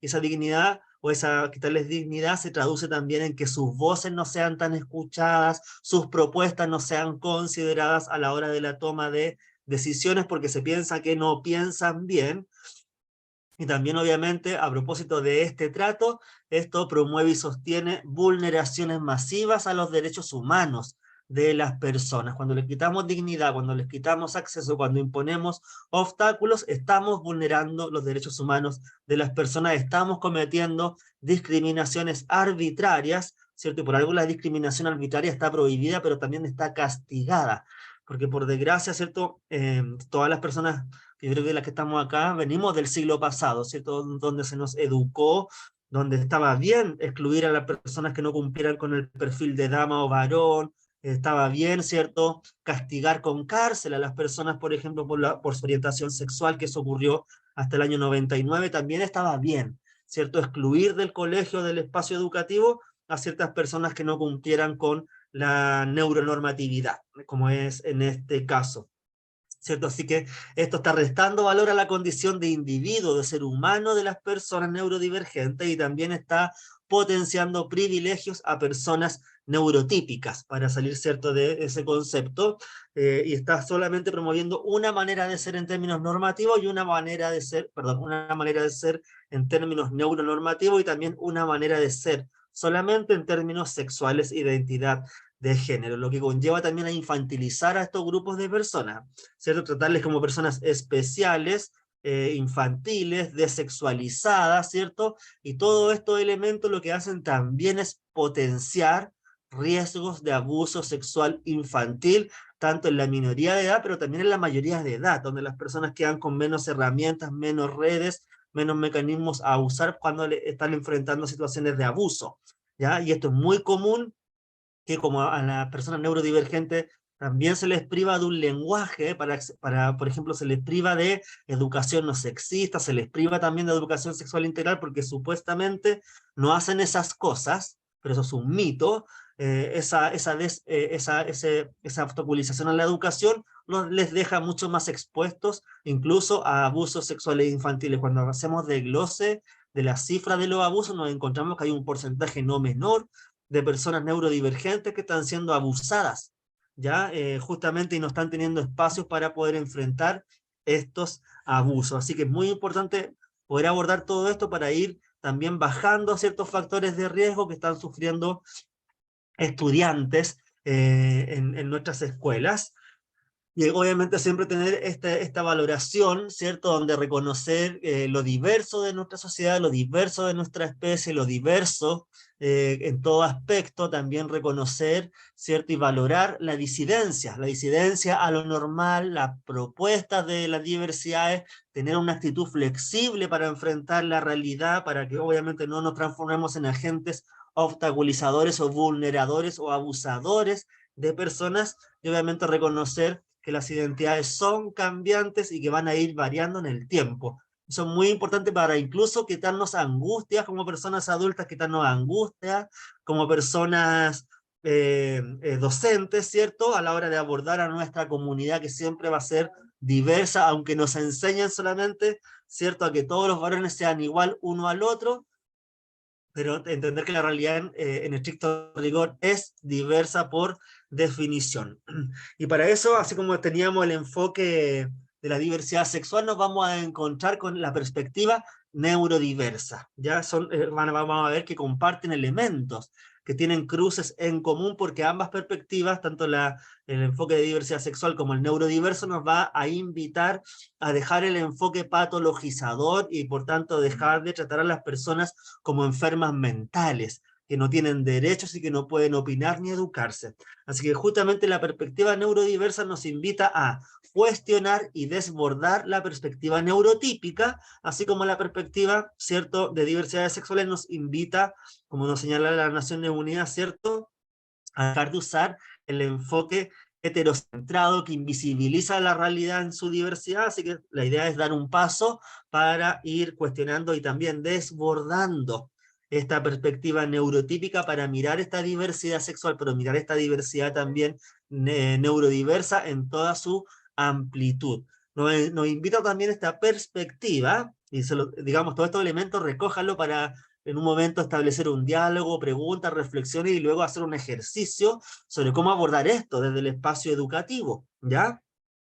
Esa dignidad o quitarles dignidad se traduce también en que sus voces no sean tan escuchadas, sus propuestas no sean consideradas a la hora de la toma de decisiones, porque se piensa que no piensan bien. Y también, obviamente, a propósito de este trato, esto promueve y sostiene vulneraciones masivas a los derechos humanos de las personas. Cuando les quitamos dignidad, cuando les quitamos acceso, cuando imponemos obstáculos, estamos vulnerando los derechos humanos de las personas, estamos cometiendo discriminaciones arbitrarias, ¿cierto? Y por algo la discriminación arbitraria está prohibida, pero también está castigada, porque por desgracia, ¿cierto? Todas las personas, yo creo que las que estamos acá, venimos del siglo pasado, ¿cierto? Donde se nos educó, donde estaba bien excluir a las personas que no cumplieran con el perfil de dama o varón, estaba bien, ¿cierto?, castigar con cárcel a las personas, por ejemplo, por su orientación sexual, que eso ocurrió hasta el año 99, también estaba bien, ¿cierto?, excluir del colegio, del espacio educativo, a ciertas personas que no cumplieran con la neuronormatividad, como es en este caso, ¿cierto? Así que esto está restando valor a la condición de individuo, de ser humano de las personas neurodivergentes, y también está potenciando privilegios a personas neurotípicas, para salir, ¿cierto?, de ese concepto, y está solamente promoviendo una manera de ser en términos normativos y una manera de ser en términos neuronormativos, y también una manera de ser solamente en términos sexuales, identidad de género, lo que conlleva también a infantilizar a estos grupos de personas, ¿cierto? Tratarles como personas especiales, infantiles, desexualizadas, ¿cierto? Y todos estos elementos lo que hacen también es potenciar riesgos de abuso sexual infantil, tanto en la minoría de edad, pero también en la mayoría de edad, donde las personas quedan con menos herramientas, menos redes, menos mecanismos a usar cuando están enfrentando situaciones de abuso, ¿ya? Y esto es muy común, que como a las personas neurodivergentes también se les priva de un lenguaje, por ejemplo, se les priva de educación no sexista, se les priva también de educación sexual integral, porque supuestamente no hacen esas cosas, pero eso es un mito. Esa obstaculización a la educación les deja mucho más expuestos incluso a abusos sexuales infantiles. Cuando hacemos desglose de la cifra de los abusos, nos encontramos que hay un porcentaje no menor de personas neurodivergentes que están siendo abusadas, ¿ya? Justamente, y no están teniendo espacios para poder enfrentar estos abusos. Así que es muy importante poder abordar todo esto para ir también bajando ciertos factores de riesgo que están sufriendo estudiantes en nuestras escuelas. Y obviamente siempre tener esta valoración, ¿cierto?, donde reconocer lo diverso de nuestra sociedad, lo diverso de nuestra especie, lo diverso en todo aspecto, también reconocer, ¿cierto?, y valorar la disidencia a lo normal, las propuestas de las diversidades, tener una actitud flexible para enfrentar la realidad, para que obviamente no nos transformemos en agentes obstaculizadores o vulneradores o abusadores de personas, y obviamente reconocer que las identidades son cambiantes y que van a ir variando en el tiempo. Eso es muy importante para incluso quitarnos angustias como personas adultas, quitarnos angustias como personas docentes, ¿cierto? A la hora de abordar a nuestra comunidad, que siempre va a ser diversa, aunque nos enseñen solamente, ¿cierto?, a que todos los varones sean igual uno al otro, pero entender que la realidad en estricto rigor es diversa por definición. Y para eso, así como teníamos el enfoque de la diversidad sexual, nos vamos a encontrar con la perspectiva neurodiversa. ¿Ya? Vamos a ver que comparten elementos, que tienen cruces en común, porque ambas perspectivas, tanto el enfoque de diversidad sexual como el neurodiverso, nos va a invitar a dejar el enfoque patologizador y por tanto dejar de tratar a las personas como enfermas mentales, que no tienen derechos y que no pueden opinar ni educarse. Así que justamente la perspectiva neurodiversa nos invita a cuestionar y desbordar la perspectiva neurotípica, así como la perspectiva, ¿cierto?, de diversidades sexuales nos invita, como nos señala las Naciones Unidas, ¿cierto?, a dejar de usar el enfoque heterocentrado que invisibiliza la realidad en su diversidad. Así que la idea es dar un paso para ir cuestionando y también desbordando esta perspectiva neurotípica para mirar esta diversidad sexual, pero mirar esta diversidad también neurodiversa en toda su amplitud. Nos invita también esta perspectiva, y digamos, todos estos elementos recójanlo para en un momento establecer un diálogo, preguntas, reflexiones y luego hacer un ejercicio sobre cómo abordar esto desde el espacio educativo, ¿ya?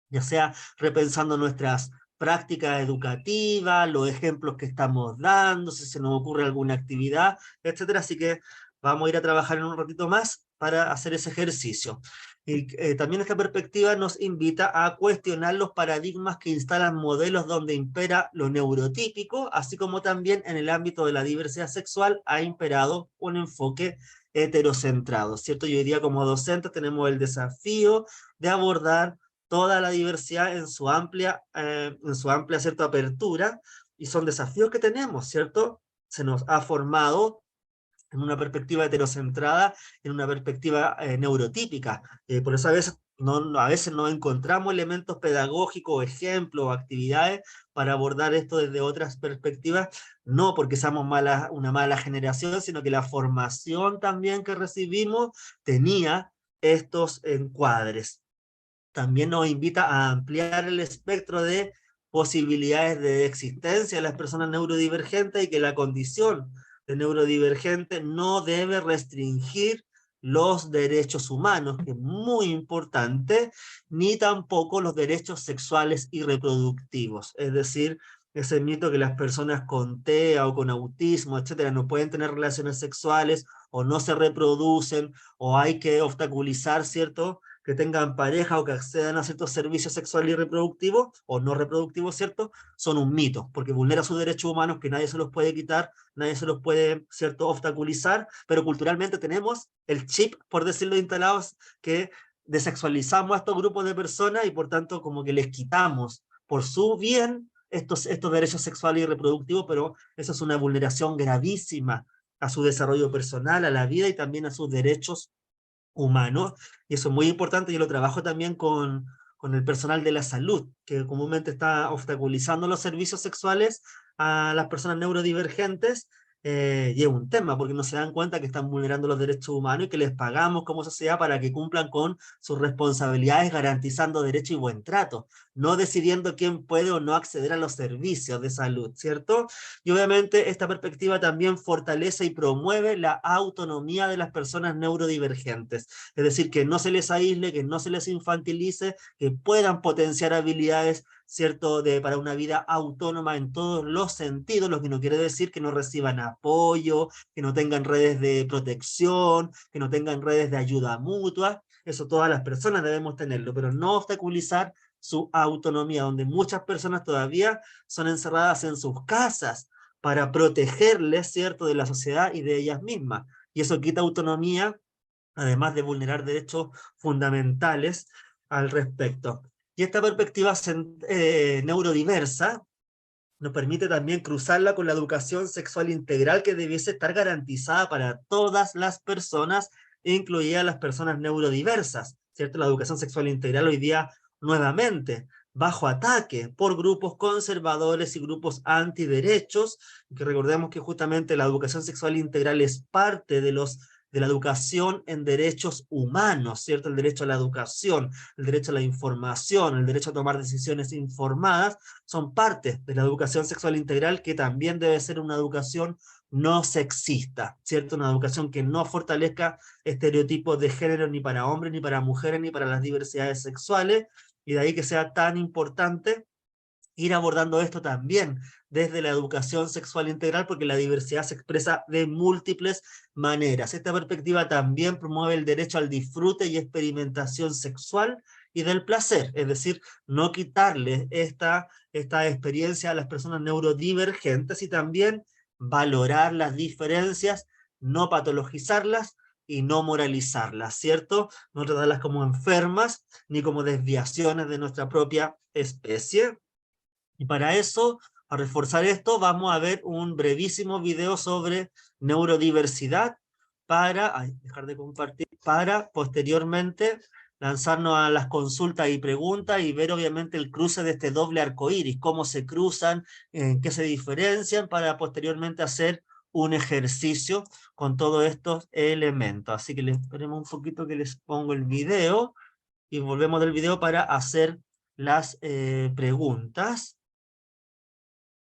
Ya sea repensando nuestras prácticas educativas, los ejemplos que estamos dando, si se nos ocurre alguna actividad, etcétera. Así que vamos a ir a trabajar en un ratito más para hacer ese ejercicio. Y también esta perspectiva nos invita a cuestionar los paradigmas que instalan modelos donde impera lo neurotípico, así como también en el ámbito de la diversidad sexual ha imperado un enfoque heterocentrado, ¿cierto? Y hoy día como docentes tenemos el desafío de abordar toda la diversidad en su amplia, ¿cierto?, apertura, y son desafíos que tenemos, ¿cierto? Se nos ha formado en una perspectiva heterocentrada, en una perspectiva neurotípica. Por eso a veces no encontramos elementos pedagógicos, ejemplos, actividades para abordar esto desde otras perspectivas, no porque seamos una mala generación, sino que la formación también que recibimos tenía estos encuadres. También nos invita a ampliar el espectro de posibilidades de existencia de las personas neurodivergentes y que la condición de neurodivergente no debe restringir los derechos humanos, que es muy importante, ni tampoco los derechos sexuales y reproductivos. Es decir, ese mito que las personas con TEA o con autismo, etcétera, no pueden tener relaciones sexuales o no se reproducen o hay que obstaculizar, ¿cierto?, que tengan pareja o que accedan a ciertos servicios sexuales y reproductivos, o no reproductivos, ¿cierto?, son un mito, porque vulnera sus derechos humanos que nadie se los puede quitar, nadie se los puede, ¿cierto?, obstaculizar, pero culturalmente tenemos el chip, por decirlo, instalados, que desexualizamos a estos grupos de personas y por tanto como que les quitamos por su bien estos derechos sexuales y reproductivos, pero eso es una vulneración gravísima a su desarrollo personal, a la vida y también a sus derechos humanos, y eso es muy importante. Yo lo trabajo también con el personal de la salud, que comúnmente está obstaculizando los servicios sexuales a las personas neurodivergentes, y es un tema, porque no se dan cuenta que están vulnerando los derechos humanos y que les pagamos como sociedad para que cumplan con sus responsabilidades garantizando derecho y buen trato, no decidiendo quién puede o no acceder a los servicios de salud, ¿cierto? Y obviamente esta perspectiva también fortalece y promueve la autonomía de las personas neurodivergentes, es decir, que no se les aísle, que no se les infantilice, que puedan potenciar habilidades, ¿cierto?, para una vida autónoma en todos los sentidos, lo que no quiere decir que no reciban apoyo, que no tengan redes de protección, que no tengan redes de ayuda mutua. Eso todas las personas debemos tenerlo, pero no obstaculizar su autonomía, donde muchas personas todavía son encerradas en sus casas para protegerles, ¿cierto?, de la sociedad y de ellas mismas. Y eso quita autonomía, además de vulnerar derechos fundamentales al respecto. Y esta perspectiva neurodiversa nos permite también cruzarla con la educación sexual integral que debiese estar garantizada para todas las personas, incluidas las personas neurodiversas, ¿cierto? La educación sexual integral hoy día nuevamente bajo ataque por grupos conservadores y grupos antiderechos, que recordemos que justamente la educación sexual integral es parte de la educación en derechos humanos, ¿cierto? El derecho a la educación, el derecho a la información, el derecho a tomar decisiones informadas, son parte de la educación sexual integral, que también debe ser una educación no sexista, ¿cierto? Una educación que no fortalezca estereotipos de género ni para hombres, ni para mujeres, ni para las diversidades sexuales, y de ahí que sea tan importante ir abordando esto también desde la educación sexual integral, porque la diversidad se expresa de múltiples maneras. Esta perspectiva también promueve el derecho al disfrute y experimentación sexual y del placer, es decir, no quitarle esta experiencia a las personas neurodivergentes, y también valorar las diferencias, no patologizarlas y no moralizarlas, ¿cierto? No tratarlas como enfermas ni como desviaciones de nuestra propia especie. Y para eso, a reforzar esto, vamos a ver un brevísimo video sobre neurodiversidad dejar de compartir, para posteriormente lanzarnos a las consultas y preguntas y ver obviamente el cruce de este doble arco iris, cómo se cruzan, en qué se diferencian, para posteriormente hacer un ejercicio con todos estos elementos. Así que esperemos un poquito que les pongo el video y volvemos del video para hacer las preguntas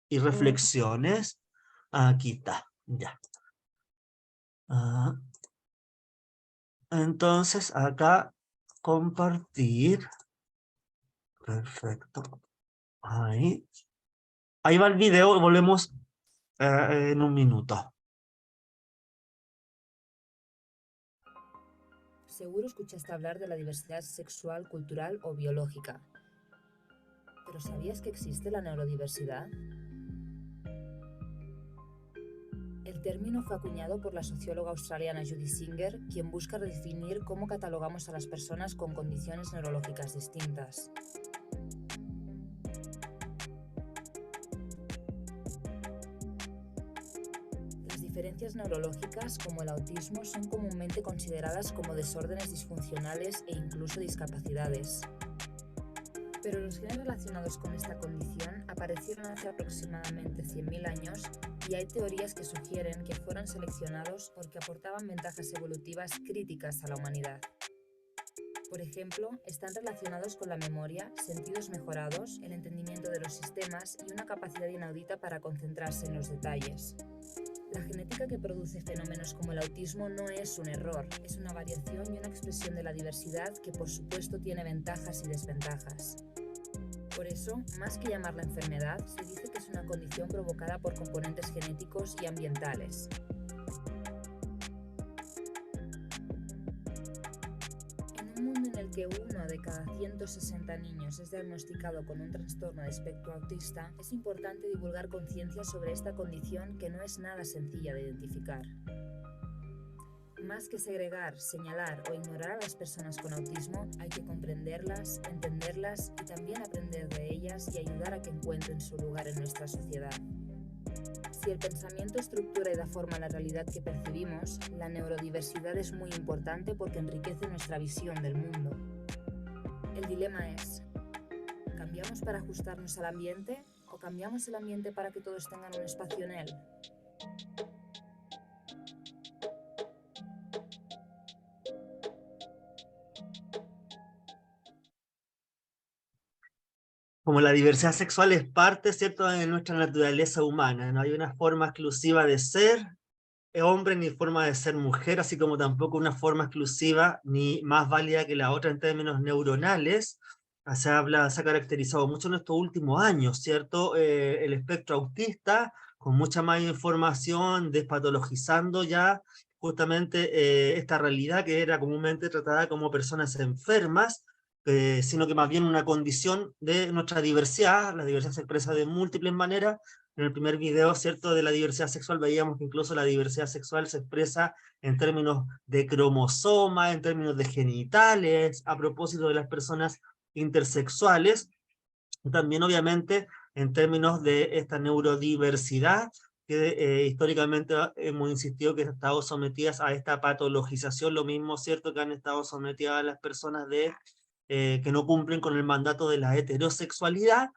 y reflexiones. Aquí está, ya. Entonces acá compartir. Perfecto. Ahí va el video y volvemos en un minuto. Seguro escuchaste hablar de la diversidad sexual, cultural o biológica. ¿Pero sabías que existe la neurodiversidad? El término fue acuñado por la socióloga australiana Judy Singer, quien busca redefinir cómo catalogamos a las personas con condiciones neurológicas distintas. Las diferencias neurológicas, como el autismo, son comúnmente consideradas como desórdenes disfuncionales e incluso discapacidades. Pero los genes relacionados con esta condición aparecieron hace aproximadamente 100.000 años, y hay teorías que sugieren que fueron seleccionados porque aportaban ventajas evolutivas críticas a la humanidad. Por ejemplo, están relacionados con la memoria, sentidos mejorados, el entendimiento de los sistemas y una capacidad inaudita para concentrarse en los detalles. La genética que produce fenómenos como el autismo no es un error, es una variación y una expresión de la diversidad que por supuesto tiene ventajas y desventajas. Por eso, más que llamarla enfermedad, se dice que es una condición provocada por componentes genéticos y ambientales. En un mundo en el que 1 de cada 160 niños es diagnosticado con un trastorno de espectro autista, es importante divulgar conciencia sobre esta condición, que no es nada sencilla de identificar. Más que segregar, señalar o ignorar a las personas con autismo, hay que comprenderlas, entenderlas y también aprender de ellas y ayudar a que encuentren su lugar en nuestra sociedad. Si el pensamiento estructura y da forma a la realidad que percibimos, la neurodiversidad es muy importante porque enriquece nuestra visión del mundo. El dilema es: ¿cambiamos para ajustarnos al ambiente o cambiamos el ambiente para que todos tengan un espacio en él? Como la diversidad sexual es parte, ¿cierto?, de nuestra naturaleza humana, no hay una forma exclusiva de ser hombre ni forma de ser mujer, así como tampoco una forma exclusiva ni más válida que la otra en términos neuronales. Se ha caracterizado mucho en estos últimos años, ¿cierto? El espectro autista, con mucha más información, despatologizando ya justamente esta realidad que era comúnmente tratada como personas enfermas, sino que más bien una condición de nuestra diversidad. La diversidad se expresa de múltiples maneras. En el primer video, ¿cierto?, de la diversidad sexual, veíamos que incluso la diversidad sexual se expresa en términos de cromosomas, en términos de genitales, a propósito de las personas intersexuales, y también obviamente en términos de esta neurodiversidad, que históricamente hemos insistido que han estado sometidas a esta patologización, lo mismo, ¿cierto?, que han estado sometidas a las personas de que no cumplen con el mandato de la heterosexualidad,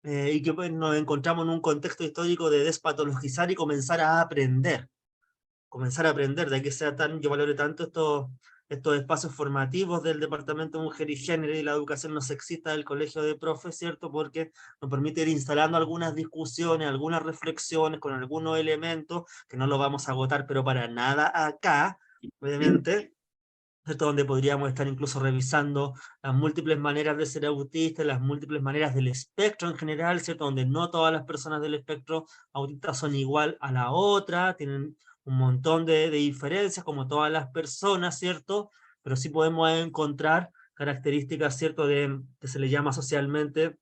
y que pues, nos encontramos en un contexto histórico de despatologizar y comenzar a aprender. De que sea tan, yo valore tanto estos espacios formativos del Departamento de Mujer y Género y la educación no sexista del Colegio de Profes, ¿cierto? Porque nos permite ir instalando algunas discusiones, algunas reflexiones con algunos elementos, que no lo vamos a agotar, pero para nada acá, obviamente, ¿cierto? Donde podríamos estar incluso revisando las múltiples maneras de ser autista, las múltiples maneras del espectro en general, ¿cierto? Donde no todas las personas del espectro autista son igual a la otra, tienen un montón de diferencias como todas las personas, ¿cierto? Pero sí podemos encontrar características, ¿cierto? Que se le llama socialmente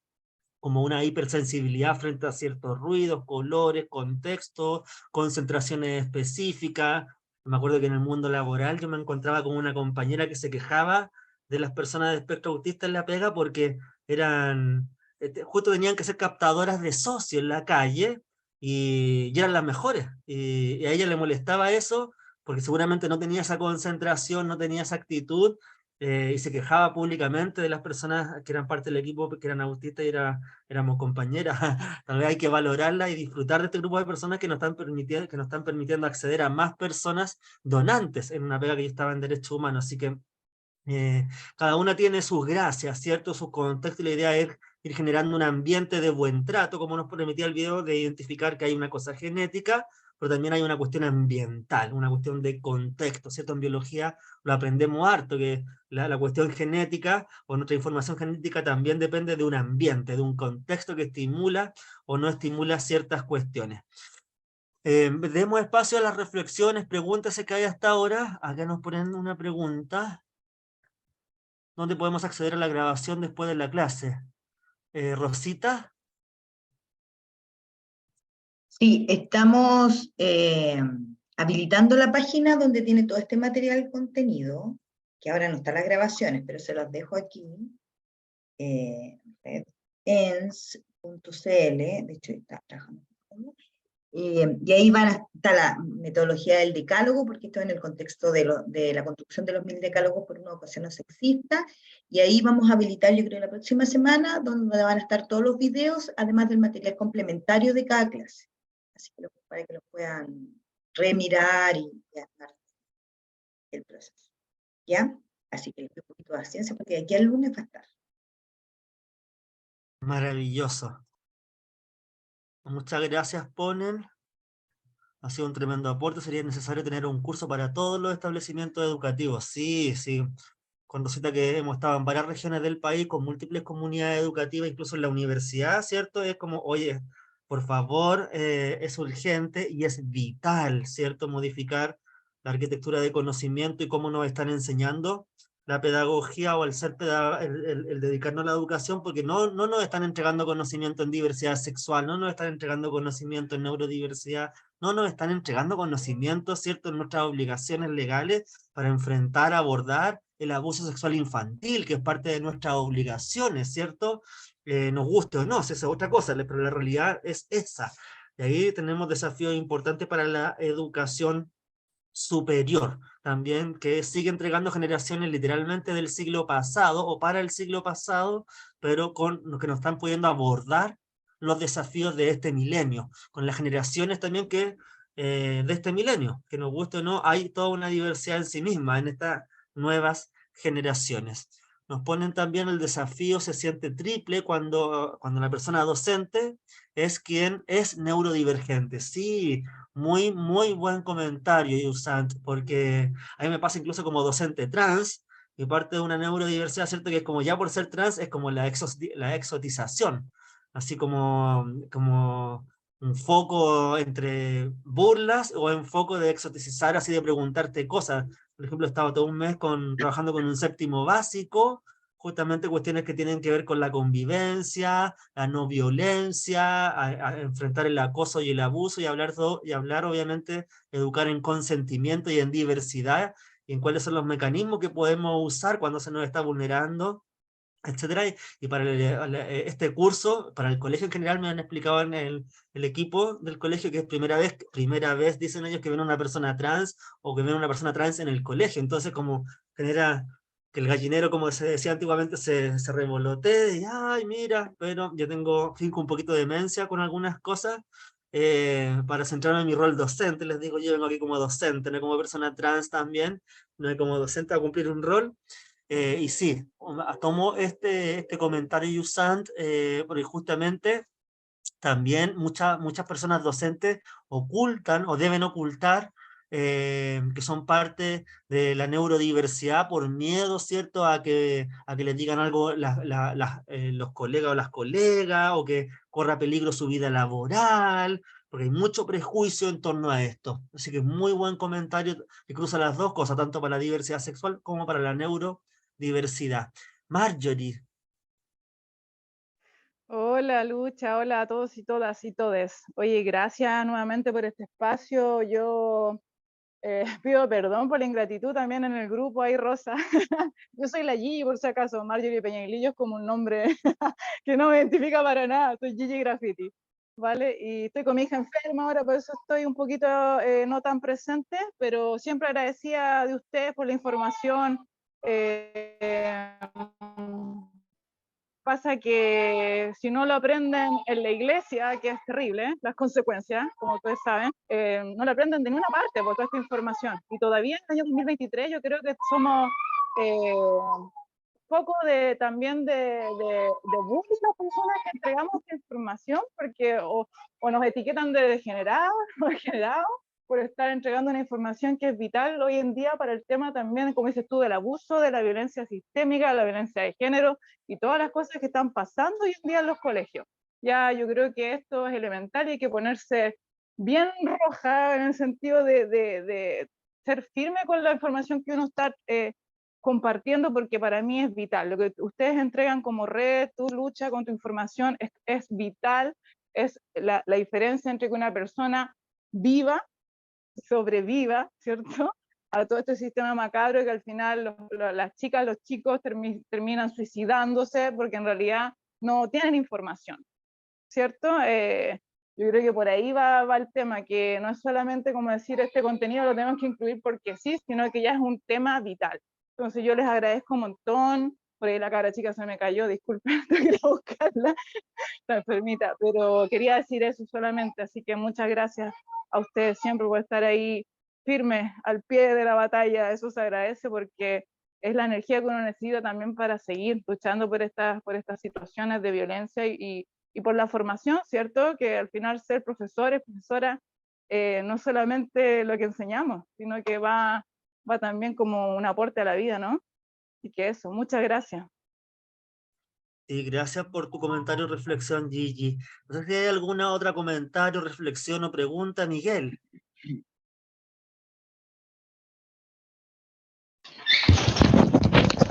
como una hipersensibilidad frente a ciertos ruidos, colores, contextos, concentraciones específicas. Me acuerdo que en el mundo laboral yo me encontraba con una compañera que se quejaba de las personas de espectro autista en la pega porque eran, justo tenían que ser captadoras de socio en la calle y eran las mejores. Y a ella le molestaba eso porque seguramente no tenía esa concentración, no tenía esa actitud, y se quejaba públicamente de las personas que eran parte del equipo, que eran autistas y éramos compañeras. Tal vez hay que valorarla y disfrutar de este grupo de personas que nos están permitiendo acceder a más personas donantes en una pega que yo estaba en derechos humanos. Así que cada una tiene sus gracias, ¿cierto? Sus contextos, y la idea es ir generando un ambiente de buen trato, como nos permitía el video, de identificar que hay una cosa genética, pero también hay una cuestión ambiental, una cuestión de contexto, ¿cierto? En biología lo aprendemos harto, que la cuestión genética o nuestra información genética también depende de un ambiente, de un contexto que estimula o no estimula ciertas cuestiones. Demos espacio a las reflexiones, preguntas que hay hasta ahora. Acá nos ponen una pregunta. ¿Dónde podemos acceder a la grabación después de la clase? Rosita. Sí, estamos habilitando la página donde tiene todo este material contenido, que ahora no están las grabaciones, pero se los dejo aquí, redens.cl, de hecho está trabajando. Y ahí van a estar la metodología del decálogo, porque esto es en el contexto de la construcción de los 1000 decálogos por una educación no sexista, y ahí vamos a habilitar, yo creo, la próxima semana, donde van a estar todos los videos, además del material complementario de cada clase. Así que para que lo puedan remirar y armar el proceso. ¿Ya? Así que les doy un poquito de ciencia, porque de aquí al lunes va a estar. Maravilloso. Muchas gracias, ponen. Ha sido un tremendo aporte. Sería necesario tener un curso para todos los establecimientos educativos. Sí, sí. Con Rosita, que hemos estado en varias regiones del país, con múltiples comunidades educativas, incluso en la universidad, ¿cierto? Es como, oye, por favor, es urgente y es vital, ¿cierto? Modificar la arquitectura de conocimiento y cómo nos están enseñando la pedagogía o el dedicarnos a la educación, porque no nos están entregando conocimiento en diversidad sexual, no nos están entregando conocimiento en neurodiversidad, no nos están entregando conocimiento, ¿cierto?, en nuestras obligaciones legales para enfrentar, abordar el abuso sexual infantil, que es parte de nuestras obligaciones, ¿cierto? Nos guste o no, esa es otra cosa, pero la realidad es esa. Y ahí tenemos desafíos importantes para la educación superior, también, que sigue entregando generaciones literalmente del siglo pasado o para el siglo pasado, pero con lo que nos están pudiendo abordar los desafíos de este milenio, con las generaciones también de este milenio, que nos guste o no, hay toda una diversidad en sí misma en estas nuevas generaciones. Nos ponen también el desafío, se siente triple cuando la persona docente es quien es neurodivergente. Sí, muy buen comentario, Yusant, porque a mí me pasa incluso como docente trans, y parte de una neurodiversidad, ¿cierto? Que es como ya por ser trans, es como la exotización, así como un foco entre burlas o en foco de exotizar, así de preguntarte cosas. Por ejemplo, estaba todo un mes trabajando con un séptimo básico, justamente cuestiones que tienen que ver con la convivencia, la no violencia, a enfrentar el acoso y el abuso, y hablar obviamente, educar en consentimiento y en diversidad, y en cuáles son los mecanismos que podemos usar cuando se nos está vulnerando, etcétera. Y para este curso, para el colegio en general, me han explicado en el equipo del colegio que es primera vez, dicen ellos, que ven a una persona trans, o que ven a una persona trans en el colegio. Entonces, como genera que el gallinero, como se decía antiguamente, se revolotee, y ay, mira, pero yo finco un poquito de demencia con algunas cosas, para centrarme en mi rol docente, les digo, yo vengo aquí como docente, no como persona trans también, no como docente a cumplir un rol, y sí, tomo este comentario, Yusant, porque justamente también muchas personas docentes ocultan o deben ocultar, que son parte de la neurodiversidad por miedo, ¿cierto? A que les digan algo los colegas o las colegas, o que corra peligro su vida laboral, porque hay mucho prejuicio en torno a esto. Así que muy buen comentario que cruza las dos cosas, tanto para la diversidad sexual como para la neurodiversidad. Marjorie. Hola Lucha, hola a todos y todas y todes. Oye, gracias nuevamente por este espacio. Yo pido perdón por la ingratitud también en el grupo, ahí Rosa. Yo soy la Gigi, por si acaso. Marjorie Peñaglillo es como un nombre que no me identifica para nada. Soy Gigi Graffiti, ¿vale? Y estoy con mi hija enferma ahora, por eso estoy un poquito no tan presente, pero siempre agradecida de ustedes por la información. Pasa que si no lo aprenden en la iglesia, que es terrible, las consecuencias, como ustedes saben, no lo aprenden de ninguna parte por toda esta información. Y todavía en el año 2023 yo creo que somos poco también de bullying las personas que entregamos esta información, porque o nos etiquetan de degenerados o degenerados por estar entregando una información que es vital hoy en día para el tema también, como dices tú, del abuso, de la violencia sistémica, la violencia de género y todas las cosas que están pasando hoy en día en los colegios. Ya yo creo que esto es elemental y hay que ponerse bien roja en el sentido de ser firme con la información que uno está compartiendo, porque para mí es vital. Lo que ustedes entregan como red, tu lucha con tu información es vital, es la diferencia entre que una persona viva, sobreviva, ¿cierto? A todo este sistema macabro que al final las chicas, los chicos terminan suicidándose porque en realidad no tienen información, ¿cierto? Yo creo que por ahí va el tema, que no es solamente como decir este contenido lo tenemos que incluir porque sí, sino que ya es un tema vital. Entonces yo les agradezco un montón. Por ahí la cara chica se me cayó, disculpen, tengo que ir a buscarla, está enfermita, pero quería decir eso solamente, así que muchas gracias a ustedes siempre por estar ahí firmes al pie de la batalla, eso se agradece porque es la energía que uno necesita también para seguir luchando por estas situaciones de violencia y por la formación, ¿cierto? Que al final ser profesores, profesoras, no solamente lo que enseñamos, sino que va también como un aporte a la vida, ¿no? Y que eso, muchas gracias. Y gracias por tu comentario o reflexión, Gigi. No sé si hay alguna otra comentario, reflexión o pregunta, Miguel.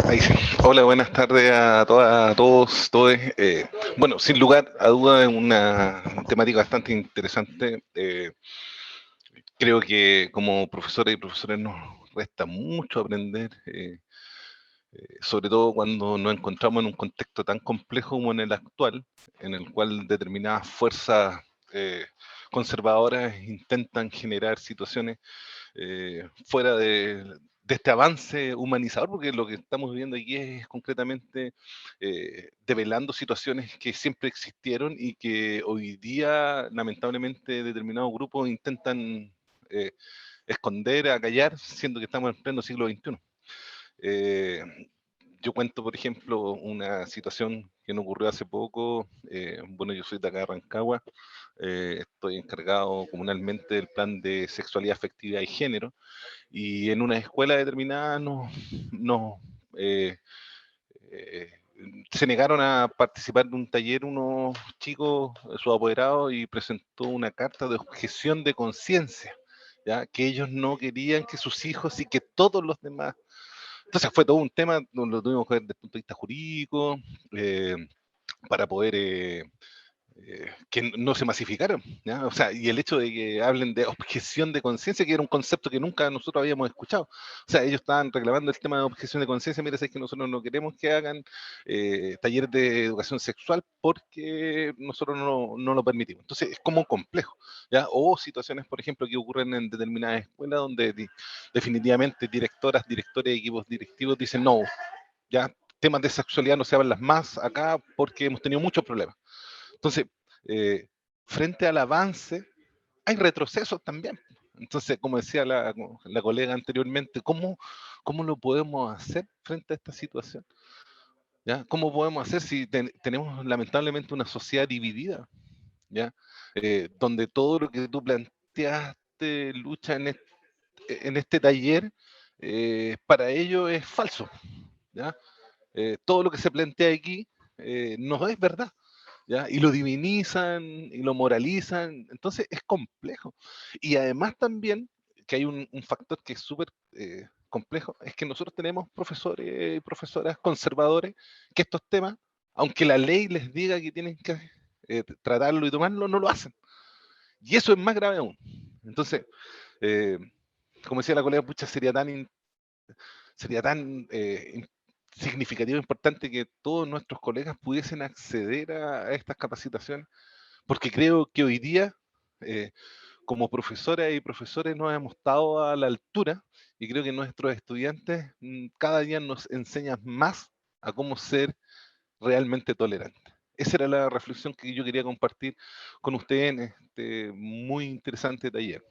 Ahí sí. Hola, buenas tardes a todas, a todos, todes. Bueno, sin lugar a duda es una temática bastante interesante. Creo que como profesores y profesores nos resta mucho aprender, sobre todo cuando nos encontramos en un contexto tan complejo como en el actual, en el cual determinadas fuerzas conservadoras intentan generar situaciones fuera de este avance humanizador, porque lo que estamos viviendo aquí es concretamente develando situaciones que siempre existieron y que hoy día, lamentablemente, determinados grupos intentan esconder, acallar, siendo que estamos en pleno siglo XXI. Yo cuento, por ejemplo, una situación que nos ocurrió hace poco. Bueno, yo soy de acá de Rancagua, estoy encargado comunalmente del plan de sexualidad, afectividad y género, y en una escuela determinada eh, eh, se negaron a participar de un taller unos chicos, sus apoderados, y presentó una carta de objeción de conciencia, ya que ellos no querían que sus hijos y que todos los demás. Entonces fue todo un tema, lo tuvimos que ver desde el punto de vista jurídico, para poder que no se masificaron, ¿ya? O sea, y el hecho de que hablen de objeción de conciencia, que era un concepto que nunca nosotros habíamos escuchado. O sea, ellos estaban reclamando el tema de objeción de conciencia. Mira, es que nosotros no queremos que hagan talleres de educación sexual porque nosotros no lo permitimos. Entonces, es como complejo, ¿ya? O situaciones, por ejemplo, que ocurren en determinadas escuelas donde definitivamente directoras, directores, equipos directivos dicen, no, ya, temas de sexualidad no se hablan más acá porque hemos tenido muchos problemas. Entonces, frente al avance, hay retrocesos también. Entonces, como decía la colega anteriormente, ¿cómo lo podemos hacer frente a esta situación? ¿Ya? ¿Cómo podemos hacer si tenemos lamentablemente una sociedad dividida? ¿Ya? Donde todo lo que tú planteaste, Lucha, en este taller, para ello es falso. ¿Ya? Todo lo que se plantea aquí no es verdad. ¿Ya? Y lo divinizan y lo moralizan, entonces es complejo. Y además también, que hay un factor que es súper complejo, es que nosotros tenemos profesores y profesoras conservadores que estos temas, aunque la ley les diga que tienen que tratarlo y tomarlo, no lo hacen. Y eso es más grave aún. Entonces, como decía la colega, pucha, sería tan significativo e importante que todos nuestros colegas pudiesen acceder a estas capacitaciones, porque creo que hoy día, como profesoras y profesores, nos hemos estado a la altura, y creo que nuestros estudiantes cada día nos enseñan más a cómo ser realmente tolerantes. Esa era la reflexión que yo quería compartir con ustedes en este muy interesante taller.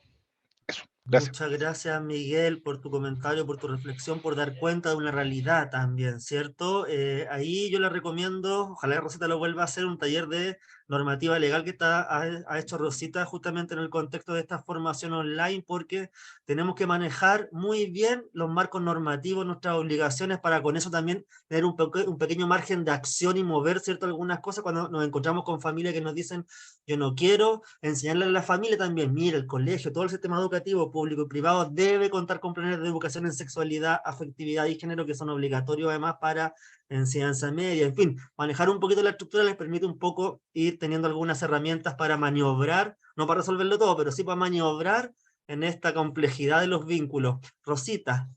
Eso, gracias. Muchas gracias, Miguel, por tu comentario, por tu reflexión, por dar cuenta de una realidad también, ¿cierto? Ahí yo le recomiendo, ojalá Rosita lo vuelva a hacer, un taller de normativa legal que ha hecho Rosita justamente en el contexto de esta formación online, porque tenemos que manejar muy bien los marcos normativos, nuestras obligaciones, para con eso también tener un pequeño margen de acción y mover, ¿cierto? Algunas cosas cuando nos encontramos con familias que nos dicen, yo no quiero, enseñarle a la familia también, mira, el colegio, todo el sistema educativo público y privado debe contar con planes de educación en sexualidad, afectividad y género que son obligatorios además para enseñanza media. En fin, manejar un poquito la estructura les permite un poco ir teniendo algunas herramientas para maniobrar, no para resolverlo todo, pero sí para maniobrar en esta complejidad de los vínculos. Rosita.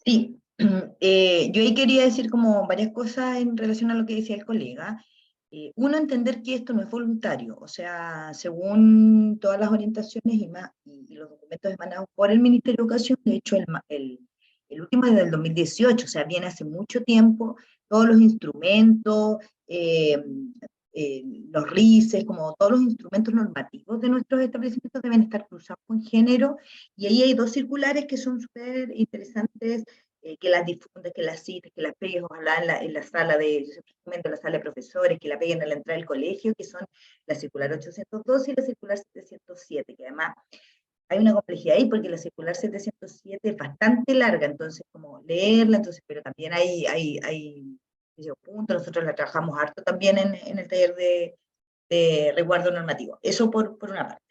Sí, yo ahí quería decir como varias cosas en relación a lo que decía el colega. Uno, entender que esto no es voluntario, o sea, según todas las orientaciones y los documentos emanados por el Ministerio de Educación, de hecho el último es del 2018, o sea, viene hace mucho tiempo, todos los instrumentos, los RICES, como todos los instrumentos normativos de nuestros establecimientos deben estar cruzados con género, y ahí hay dos circulares que son súper interesantes, que las difundan, que las cites, que las peguen, ojalá en la sala de, yo siempre recomiendo la sala de profesores, que la peguen a la entrada del colegio, que son la circular 812 y la circular 707, que además hay una complejidad ahí, porque la circular 707 es bastante larga, entonces como leerla, entonces, pero también hay puntos, nosotros la trabajamos harto también en el taller de resguardo normativo, eso por una parte.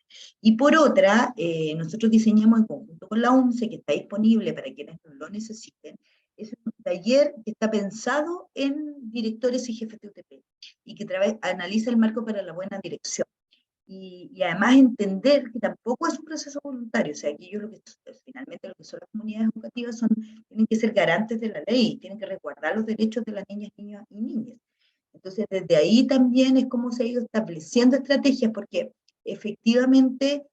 Y por otra, nosotros diseñamos en conjunto con la UNCE, que está disponible para quienes lo necesiten, es un taller que está pensado en directores y jefes de UTP, y que analiza el marco para la buena dirección. Y además entender que tampoco es un proceso voluntario, o sea, aquí finalmente lo que son las comunidades educativas tienen que ser garantes de la ley, tienen que resguardar los derechos de las niñas, niños y niñas. Entonces, desde ahí también es como se ha ido estableciendo estrategias, porque efectivamente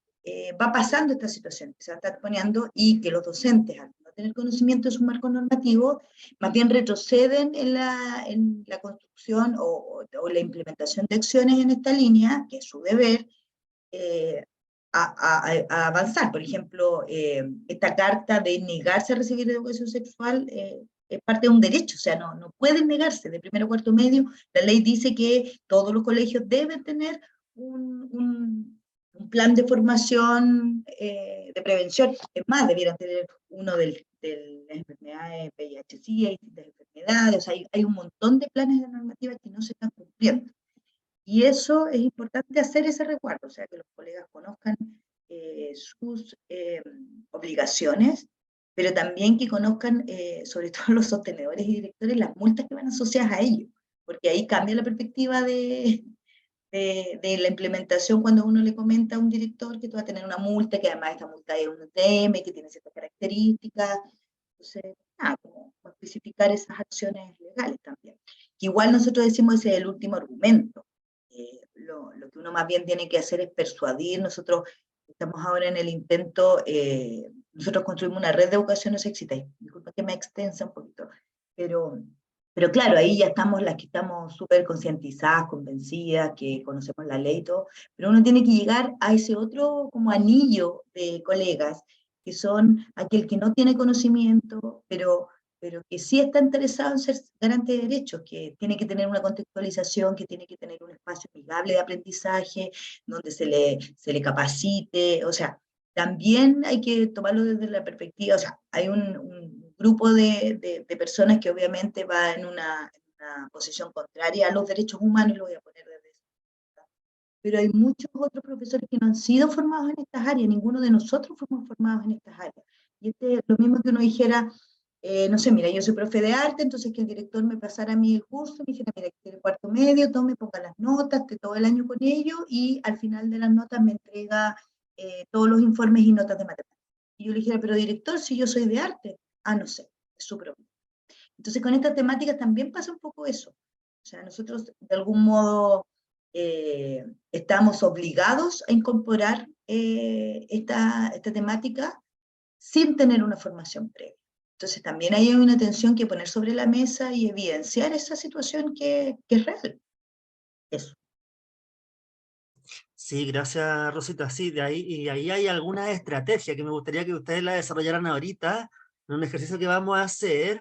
va pasando esta situación que se va a estar poniendo, y que los docentes, al no tener conocimiento de su marco normativo, más bien retroceden en la construcción o la implementación de acciones en esta línea, que es su deber, a avanzar. Por ejemplo, esta carta de negarse a recibir educación sexual es parte de un derecho, o sea, no pueden negarse. De primero a cuarto medio, la ley dice que todos los colegios deben tener un plan de formación de prevención. Es más, debieran tener uno de las enfermedades VIH-Sida y distintas enfermedades. O sea, hay un montón de planes de normativas que no se están cumpliendo. Y eso es importante, hacer ese resguardo, o sea, que los colegas conozcan sus obligaciones, pero también que conozcan, sobre todo los sostenedores y directores, las multas que van asociadas a ello, porque ahí cambia la perspectiva de de la implementación cuando uno le comenta a un director que tú vas a tener una multa, que además esta multa es un UTM, que tiene ciertas características. Entonces, nada, como especificar esas acciones legales también. Que igual nosotros decimos ese es el último argumento. Lo que uno más bien tiene que hacer es persuadir. Nosotros estamos ahora en el intento, nosotros construimos una red de educación no sexista. Disculpa que me extensa un poquito, pero claro, ahí ya estamos las que estamos súper concientizadas, convencidas, que conocemos la ley y todo, pero uno tiene que llegar a ese otro como anillo de colegas, que son aquel que no tiene conocimiento, pero que sí está interesado en ser garante de derechos, que tiene que tener una contextualización, que tiene que tener un espacio amigable de aprendizaje, donde se le capacite, o sea, también hay que tomarlo desde la perspectiva, o sea, hay un grupo de personas que obviamente va en una posición contraria a los derechos humanos, lo voy a poner desde eso. Pero hay muchos otros profesores que no han sido formados en estas áreas, ninguno de nosotros fuimos formados en estas áreas. Y lo mismo que uno dijera, no sé, mira, yo soy profe de arte, entonces que el director me pasara a mí el curso, me dijera, mira, que el cuarto medio, tome, ponga las notas, esté todo el año con ello, y al final de las notas me entrega todos los informes y notas de matemáticas. Y yo le dijera, pero director, si yo soy de arte, no sé, es su problema. Entonces con estas temáticas también pasa un poco eso. O sea, nosotros de algún modo estamos obligados a incorporar esta temática sin tener una formación previa. Entonces también hay una tensión que poner sobre la mesa y evidenciar esa situación que es real. Eso. Sí, gracias Rosita. Sí, y ahí hay alguna estrategia que me gustaría que ustedes la desarrollaran ahorita, en un ejercicio que vamos a hacer,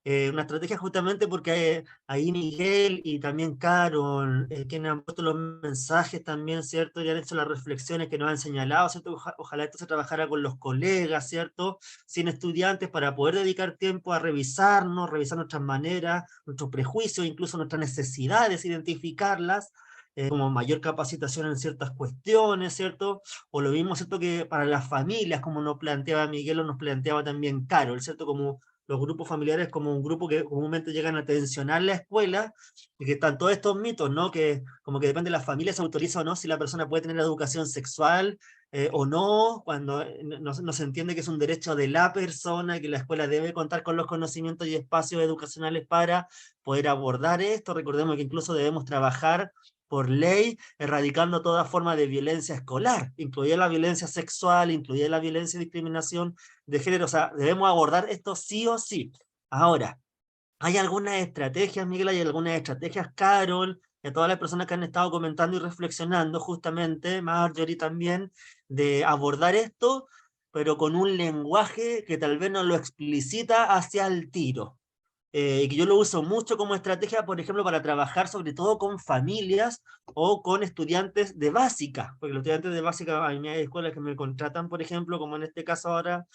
una estrategia justamente porque ahí Miguel y también Carol, quienes han puesto los mensajes también, ¿cierto? Y han hecho las reflexiones que nos han señalado, ¿cierto? Ojalá esto se trabajara con los colegas, ¿cierto? Sin estudiantes, para poder dedicar tiempo a revisarnos, revisar nuestras maneras, nuestros prejuicios, incluso nuestras necesidades, identificarlas, como mayor capacitación en ciertas cuestiones, ¿cierto? O lo mismo, ¿cierto? Que para las familias, como nos planteaba Miguel o nos planteaba también Carol, ¿cierto? Como los grupos familiares como un grupo que comúnmente llegan a tensionar la escuela, y que están todos estos mitos, ¿no? Que como que depende de la familia se autoriza o no si la persona puede tener educación sexual o no, cuando no se entiende que es un derecho de la persona, que la escuela debe contar con los conocimientos y espacios educacionales para poder abordar esto. Recordemos que incluso debemos trabajar por ley, erradicando toda forma de violencia escolar, incluida la violencia sexual, incluida la violencia y discriminación de género. O sea, debemos abordar esto sí o sí. Ahora, ¿hay algunas estrategias, Miguel? ¿Hay algunas estrategias, Carol? Y a todas las personas que han estado comentando y reflexionando, justamente, Marjorie también, de abordar esto, pero con un lenguaje que tal vez no lo explicita hacia el tiro. Que yo lo uso mucho como estrategia, por ejemplo, para trabajar sobre todo con familias o con estudiantes de básica, porque los estudiantes de básica, hay escuelas que me contratan, por ejemplo, como en este caso ahora,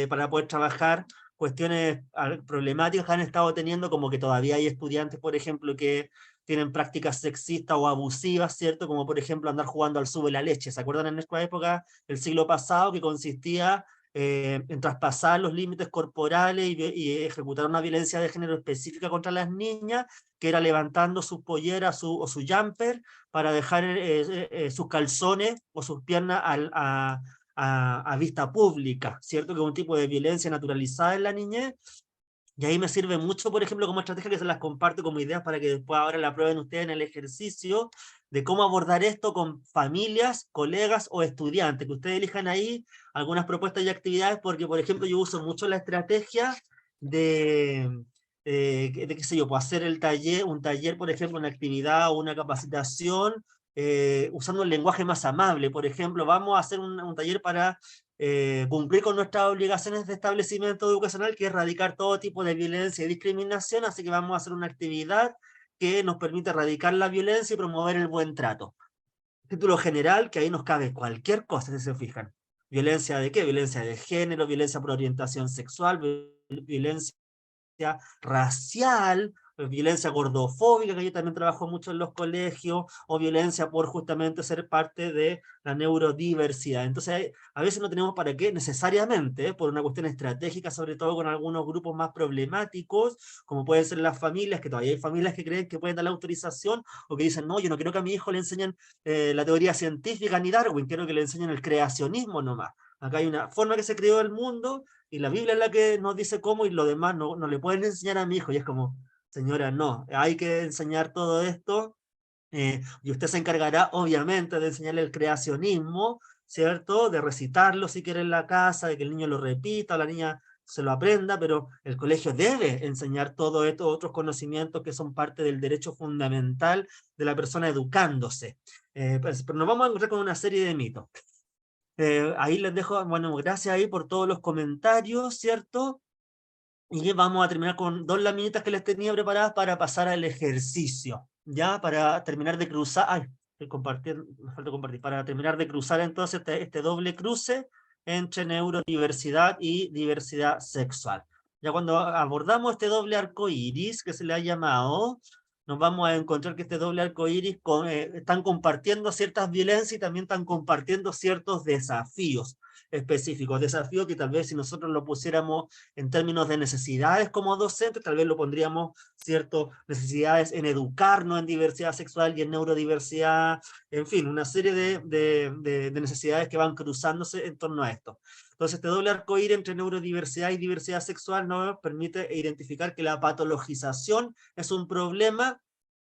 para poder trabajar cuestiones problemáticas que han estado teniendo, como que todavía hay estudiantes, por ejemplo, que tienen prácticas sexistas o abusivas, ¿cierto? Como por ejemplo andar jugando al sube la leche. ¿Se acuerdan en nuestra época, el siglo pasado, que consistía en traspasar los límites corporales y ejecutar una violencia de género específica contra las niñas, que era levantando sus polleras o su jumper para dejar sus calzones o sus piernas a vista pública, ¿cierto? Que es un tipo de violencia naturalizada en la niñez. Y ahí me sirve mucho, por ejemplo, como estrategia, que se las comparto como ideas para que después ahora la prueben ustedes en el ejercicio, de cómo abordar esto con familias, colegas o estudiantes, que ustedes elijan ahí algunas propuestas y actividades, porque, por ejemplo, yo uso mucho la estrategia de qué sé yo, pues hacer un taller, por ejemplo, una actividad o una capacitación, usando el lenguaje más amable. Por ejemplo, vamos a hacer un taller para cumplir con nuestras obligaciones de establecimiento educacional, que es erradicar todo tipo de violencia y discriminación, así que vamos a hacer una actividad que nos permite erradicar la violencia y promover el buen trato. Título general, que ahí nos cabe cualquier cosa, si se fijan. ¿Violencia de qué? Violencia de género, violencia por orientación sexual, violencia racial, violencia gordofóbica, que yo también trabajo mucho en los colegios, o violencia por justamente ser parte de la neurodiversidad. Entonces, a veces no tenemos para qué necesariamente, por una cuestión estratégica, sobre todo con algunos grupos más problemáticos, como pueden ser las familias, que todavía hay familias que creen que pueden dar la autorización, o que dicen, no, yo no quiero que a mi hijo le enseñen la teoría científica ni Darwin, quiero que le enseñen el creacionismo nomás. Acá hay una forma que se creó el mundo, y la Biblia es la que nos dice cómo, y lo demás no le pueden enseñar a mi hijo, y es como, señora, no, hay que enseñar todo esto, y usted se encargará, obviamente, de enseñarle el creacionismo, ¿cierto? De recitarlo si quiere en la casa, de que el niño lo repita, o la niña se lo aprenda, pero el colegio debe enseñar todos estos otros conocimientos que son parte del derecho fundamental de la persona educándose. Pero nos vamos a encontrar con una serie de mitos. Ahí les dejo, bueno, gracias ahí por todos los comentarios, ¿cierto? Y vamos a terminar con 2 laminitas que les tenía preparadas para pasar al ejercicio, ya, para terminar de cruzar, ay, me falta compartir, para terminar de cruzar entonces este doble cruce entre neurodiversidad y diversidad sexual. Ya cuando abordamos este doble arco iris, que se le ha llamado, nos vamos a encontrar que este doble arco iris están compartiendo ciertas violencias y también están compartiendo ciertos desafíos específicos, desafíos que tal vez si nosotros lo pusiéramos en términos de necesidades como docentes, tal vez lo pondríamos, cierto, necesidades en educarnos en diversidad sexual y en neurodiversidad, en fin, una serie de necesidades que van cruzándose en torno a esto. Entonces, este doble arcoíris entre neurodiversidad y diversidad sexual nos permite identificar que la patologización es un problema,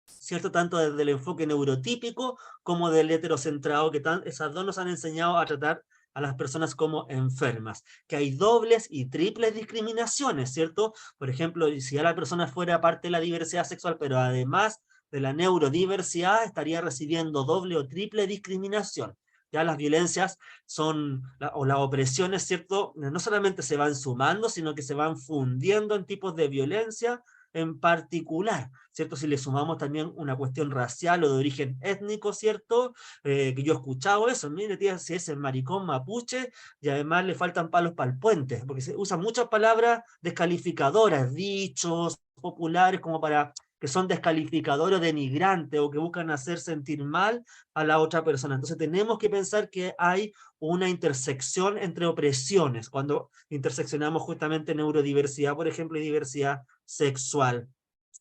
¿cierto? Tanto desde el enfoque neurotípico como del heterocentrado, que esas dos nos han enseñado a tratar a las personas como enfermas, que hay dobles y triples discriminaciones, ¿cierto? Por ejemplo, si ya la persona fuera parte de la diversidad sexual, pero además de la neurodiversidad, estaría recibiendo doble o triple discriminación. Ya las violencias o las opresiones, ¿cierto? No solamente se van sumando, sino que se van fundiendo en tipos de violencia en particular, ¿cierto? Si le sumamos también una cuestión racial o de origen étnico, ¿cierto? Que yo he escuchado eso, mire tía, si es el maricón mapuche, y además le faltan palos para el puente, porque se usan muchas palabras descalificadoras, dichos populares como para que son descalificadores o denigrantes o que buscan hacer sentir mal a la otra persona. Entonces tenemos que pensar que hay una intersección entre opresiones, cuando interseccionamos justamente neurodiversidad, por ejemplo, y diversidad sexual.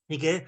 Y que,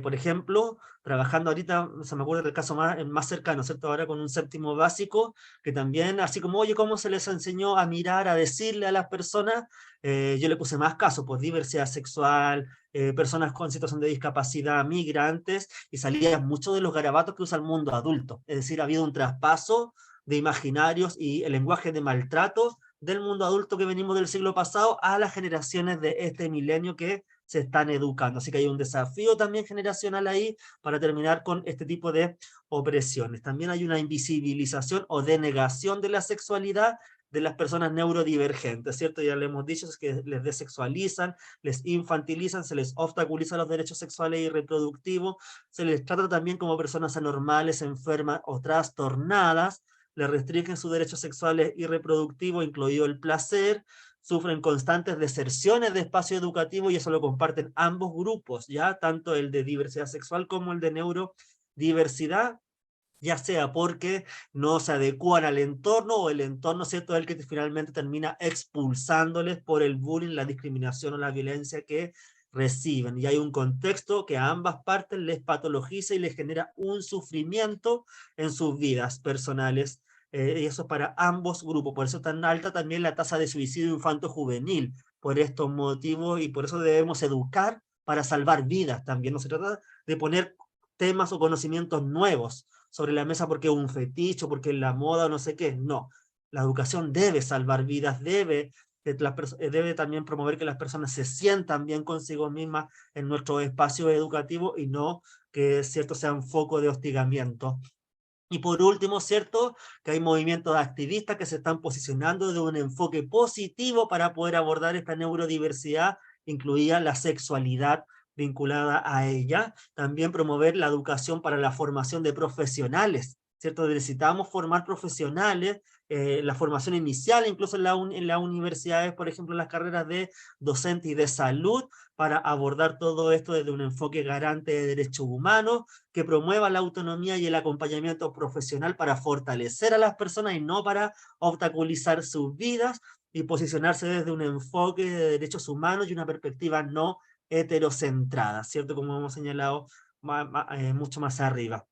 por ejemplo, trabajando ahorita, se me acuerda del caso más cercano, ¿cierto? Ahora con un séptimo básico, que también, así como, oye, ¿cómo se les enseñó a mirar, a decirle a las personas? Yo le puse más casos, pues diversidad sexual, personas con situación de discapacidad, migrantes, y salían muchos de los garabatos que usa el mundo adulto. Es decir, ha habido un traspaso de imaginarios y el lenguaje de maltrato del mundo adulto que venimos del siglo pasado a las generaciones de este milenio que se están educando. Así que hay un desafío también generacional ahí para terminar con este tipo de opresiones. También hay una invisibilización o denegación de la sexualidad de las personas neurodivergentes, ¿cierto? Ya le hemos dicho, es que les desexualizan, les infantilizan, se les obstaculiza los derechos sexuales y reproductivos, se les trata también como personas anormales, enfermas o trastornadas, les restringen sus derechos sexuales y reproductivos, incluido el placer, sufren constantes deserciones de espacio educativo, y eso lo comparten ambos grupos, ya tanto el de diversidad sexual como el de neurodiversidad, ya sea porque no se adecúan al entorno, o el entorno, ¿cierto?, es el que finalmente termina expulsándoles por el bullying, la discriminación o la violencia que reciben. Y hay un contexto que a ambas partes les patologiza y les genera un sufrimiento en sus vidas personales, y eso es para ambos grupos. Por eso es tan alta también la tasa de suicidio infanto-juvenil, por estos motivos, y por eso debemos educar para salvar vidas también. No se trata de poner temas o conocimientos nuevos sobre la mesa porque es un fetiche, porque es la moda o no sé qué. No, la educación debe salvar vidas, debe también promover que las personas se sientan bien consigo mismas en nuestro espacio educativo, y no que, ¿cierto?, sean foco de hostigamiento. Y por último, ¿cierto?, que hay movimientos activistas que se están posicionando de un enfoque positivo para poder abordar esta neurodiversidad, incluida la sexualidad vinculada a ella. También promover la educación para la formación de profesionales, ¿cierto? Necesitamos formar profesionales, la formación inicial, incluso en las universidades, por ejemplo, en las carreras de docente y de salud, para abordar todo esto desde un enfoque garante de derechos humanos, que promueva la autonomía y el acompañamiento profesional para fortalecer a las personas y no para obstaculizar sus vidas, y posicionarse desde un enfoque de derechos humanos y una perspectiva no heterocentrada, ¿cierto? Como hemos señalado mucho más arriba.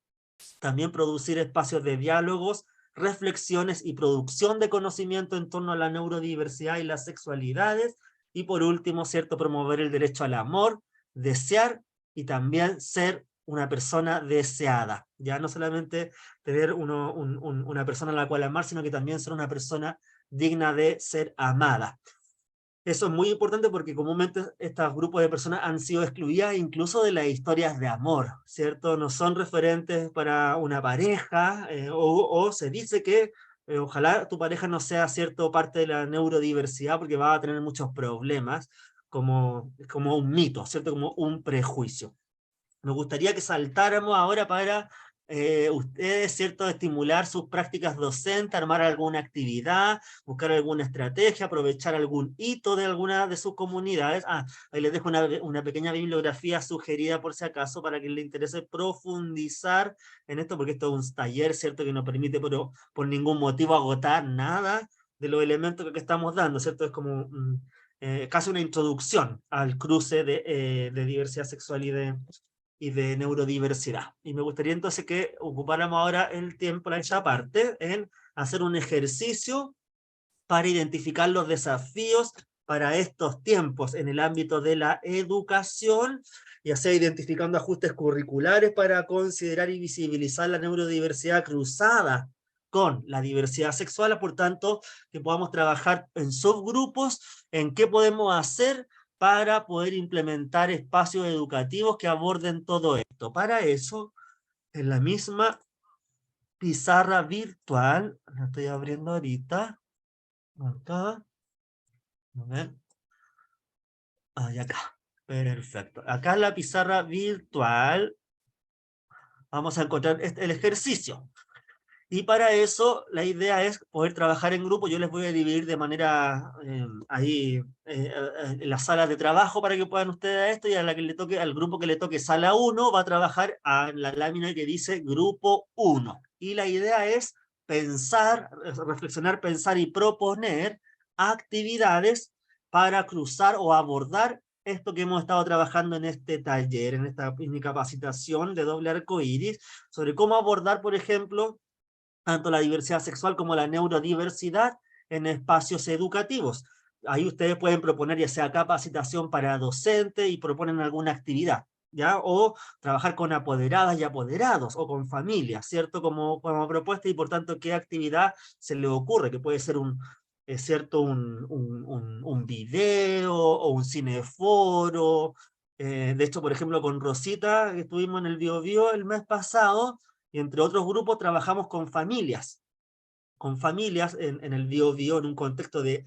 También producir espacios de diálogos, reflexiones y producción de conocimiento en torno a la neurodiversidad y las sexualidades. Y por último, ¿cierto? Promover el derecho al amor, desear y también ser una persona deseada. Ya no solamente tener una persona a la cual amar, sino que también ser una persona digna de ser amada. Eso es muy importante porque comúnmente estos grupos de personas han sido excluidas incluso de las historias de amor, ¿cierto? No son referentes para una pareja, o se dice que ojalá tu pareja no sea, ¿cierto?, parte de la neurodiversidad porque va a tener muchos problemas, como un mito, ¿cierto?, como un prejuicio. Me gustaría que saltáramos ahora para ustedes, ¿cierto?, estimular sus prácticas docentes, armar alguna actividad, buscar alguna estrategia, aprovechar algún hito de alguna de sus comunidades. Ahí les dejo una pequeña bibliografía sugerida por si acaso, para que les interese profundizar en esto, porque esto es un taller, ¿cierto?, que no permite por ningún motivo agotar nada de los elementos que estamos dando, ¿cierto? Es como casi una introducción al cruce de diversidad sexual y de neurodiversidad. Y me gustaría entonces que ocupáramos ahora el tiempo, esa parte, en hacer un ejercicio para identificar los desafíos para estos tiempos en el ámbito de la educación, ya sea identificando ajustes curriculares para considerar y visibilizar la neurodiversidad cruzada con la diversidad sexual, por tanto, que podamos trabajar en subgrupos, en qué podemos hacer para poder implementar espacios educativos que aborden todo esto. Para eso, en la misma pizarra virtual, la estoy abriendo ahorita, acá, a ver, y acá, perfecto. Acá en la pizarra virtual vamos a encontrar el ejercicio. Y para eso, la idea es poder trabajar en grupo. Yo les voy a dividir de manera en la sala de trabajo para que puedan ustedes esto, y a la que le toque, al grupo que le toque sala 1 va a trabajar en la lámina que dice grupo 1. Y la idea es pensar, reflexionar, pensar y proponer actividades para cruzar o abordar esto que hemos estado trabajando en este taller, en esta mini capacitación de doble arco iris, sobre cómo abordar, por ejemplo, tanto la diversidad sexual como la neurodiversidad en espacios educativos. Ahí ustedes pueden proponer ya sea capacitación para docentes y proponen alguna actividad, ¿ya? O trabajar con apoderadas y apoderados, o con familias, ¿cierto? Como propuesta, y por tanto, ¿qué actividad se le ocurre? Que puede ser ¿cierto? Un video, o un cineforo. De hecho, por ejemplo, con Rosita, que estuvimos en el Bio Bio el mes pasado, y entre otros grupos trabajamos con familias en el Bio Bio, en un contexto de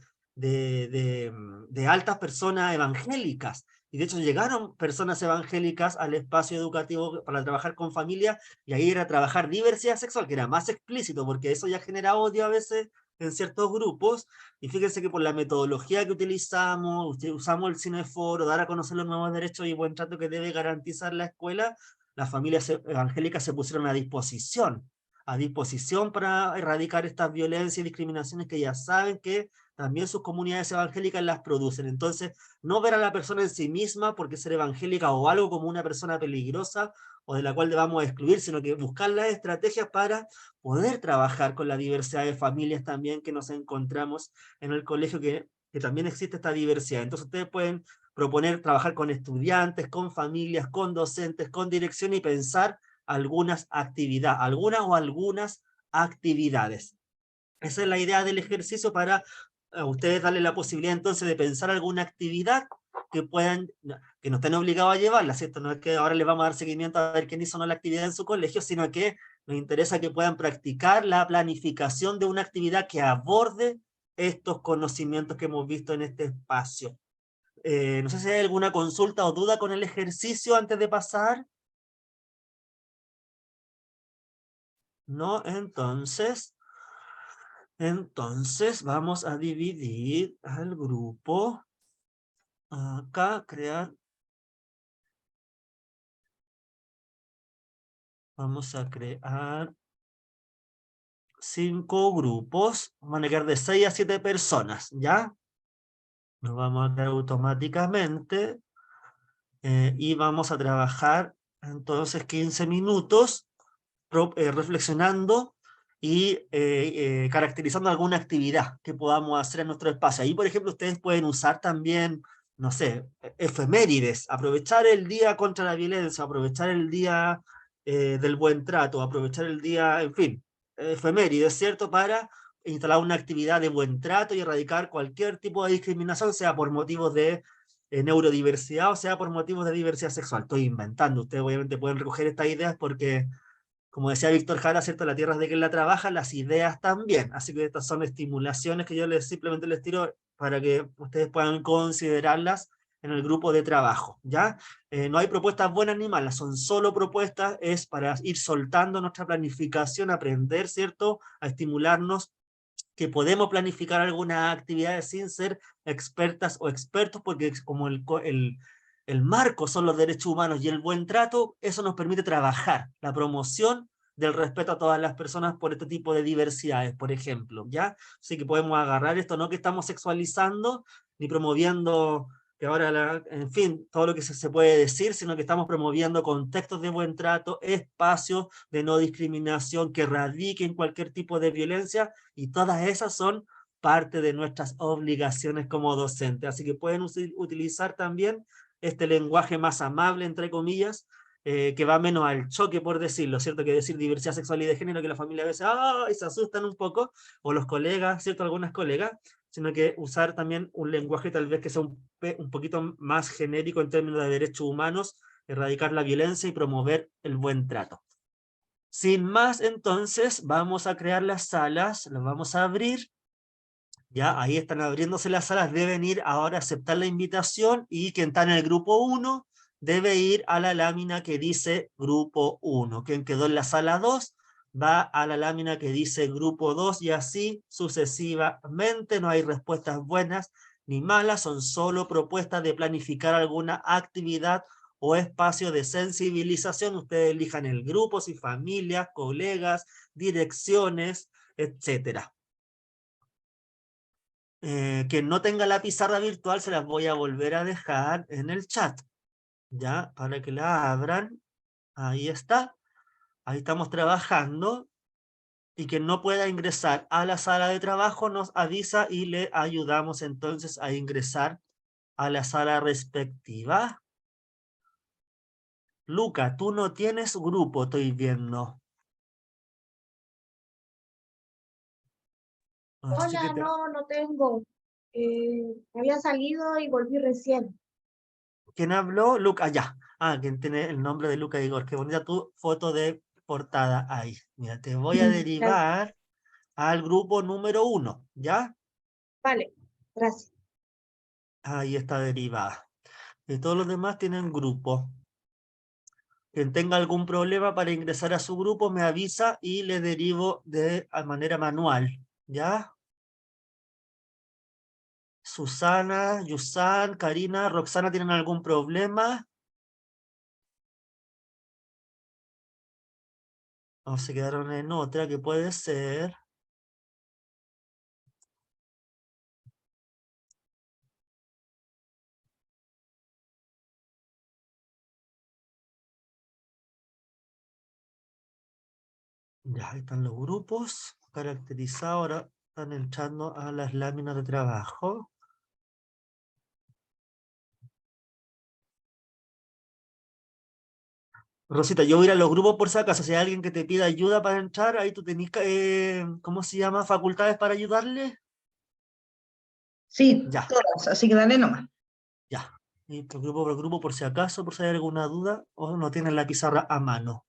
altas personas evangélicas. Y de hecho llegaron personas evangélicas al espacio educativo para trabajar con familias, y ahí era trabajar diversidad sexual, que era más explícito, porque eso ya genera odio a veces en ciertos grupos. Y fíjense que por la metodología que utilizamos el cineforo, dar a conocer los nuevos derechos y buen trato que debe garantizar la escuela, las familias evangélicas se pusieron a disposición para erradicar estas violencias y discriminaciones que ya saben que también sus comunidades evangélicas las producen. Entonces, no ver a la persona en sí misma porque ser evangélica o algo como una persona peligrosa o de la cual debamos excluir, sino que buscar las estrategias para poder trabajar con la diversidad de familias también que nos encontramos en el colegio, que también existe esta diversidad. Entonces ustedes pueden proponer trabajar con estudiantes, con familias, con docentes, con dirección, y pensar algunas actividades. Esa es la idea del ejercicio, para a ustedes darle la posibilidad entonces de pensar alguna actividad que no estén obligados a llevarla, ¿cierto? No es que ahora les vamos a dar seguimiento a ver quién hizo o no la actividad en su colegio, sino que nos interesa que puedan practicar la planificación de una actividad que aborde estos conocimientos que hemos visto en este espacio. No sé si hay alguna consulta o duda con el ejercicio antes de pasar. ¿no? Entonces vamos a dividir al grupo. Acá, crear. Vamos a crear 5 grupos. Van a quedar de 6 a 7 personas, ¿ya? Nos vamos a crear automáticamente. Y vamos a trabajar entonces 15 minutos reflexionando y caracterizando alguna actividad que podamos hacer en nuestro espacio. Ahí, por ejemplo, ustedes pueden usar también, no sé, efemérides, aprovechar el día contra la violencia, aprovechar el día del buen trato, aprovechar el día, en fin, efemérides, ¿cierto? Para instalar una actividad de buen trato y erradicar cualquier tipo de discriminación, sea por motivos de neurodiversidad o sea por motivos de diversidad sexual. Estoy inventando, ustedes obviamente pueden recoger estas ideas porque como decía Víctor Jara, ¿cierto? La tierra es de quien la trabaja, las ideas también. Así que estas son estimulaciones que yo simplemente les tiro para que ustedes puedan considerarlas en el grupo de trabajo, ¿ya? No hay propuestas buenas ni malas, son solo propuestas, es para ir soltando nuestra planificación, aprender, ¿cierto? A estimularnos que podemos planificar algunas actividades sin ser expertas o expertos, porque como el marco son los derechos humanos y el buen trato, eso nos permite trabajar la promoción del respeto a todas las personas por este tipo de diversidades, por ejemplo, ¿ya? Así que podemos agarrar esto, no que estamos sexualizando ni promoviendo que ahora, en fin, todo lo que se puede decir, sino que estamos promoviendo contextos de buen trato, espacios de no discriminación que erradiquen cualquier tipo de violencia, y todas esas son parte de nuestras obligaciones como docentes. Así que pueden utilizar también este lenguaje más amable, entre comillas, que va menos al choque, por decirlo, ¿cierto? Que decir diversidad sexual y de género, que la familia a veces ¡ay! Se asustan un poco, o los colegas, ¿cierto? Algunas colegas, sino que usar también un lenguaje tal vez que sea un poquito más genérico en términos de derechos humanos, erradicar la violencia y promover el buen trato. Sin más, entonces, vamos a crear las salas, las vamos a abrir. Ya, ahí están abriéndose las salas, deben ir ahora a aceptar la invitación y quien está en el grupo 1 debe ir a la lámina que dice grupo 1. Quien quedó en la sala 2 va a la lámina que dice grupo 2 y así sucesivamente. No hay respuestas buenas ni malas, son solo propuestas de planificar alguna actividad o espacio de sensibilización. Ustedes elijan el grupo, si familias, colegas, direcciones, etcétera. Quien no tenga la pizarra virtual se las voy a volver a dejar en el chat, ¿ya? Para que la abran. Ahí está. Ahí estamos trabajando. Y quien no pueda ingresar a la sala de trabajo nos avisa y le ayudamos entonces a ingresar a la sala respectiva. Luca, tú no tienes grupo, estoy viendo. Así que Hola, no, no tengo. Había salido y volví recién. ¿Quién habló? Luca, ya. Quien tiene el nombre de Luca Igor. Qué bonita tu foto de portada ahí. Mira, te voy a Gracias. derivar al grupo número 1, ¿ya? Vale, gracias. Ahí está derivada. Y todos los demás tienen grupo. Quien tenga algún problema para ingresar a su grupo me avisa y le derivo de manera manual, ¿ya? Susana, Yusan, Karina, Roxana, ¿tienen algún problema? O se quedaron en otra que puede ser. Ya, ahí están los grupos caracterizados. Ahora están entrando a las láminas de trabajo. Rosita, yo voy a ir a los grupos por si acaso. Si hay alguien que te pida ayuda para entrar, ahí tú tenés, ¿cómo se llama? ¿Facultades para ayudarle? Sí, Ya, todas, así que dale nomás. ya. Y por grupo, por si acaso, por si hay alguna duda, o no tienen la pizarra a mano.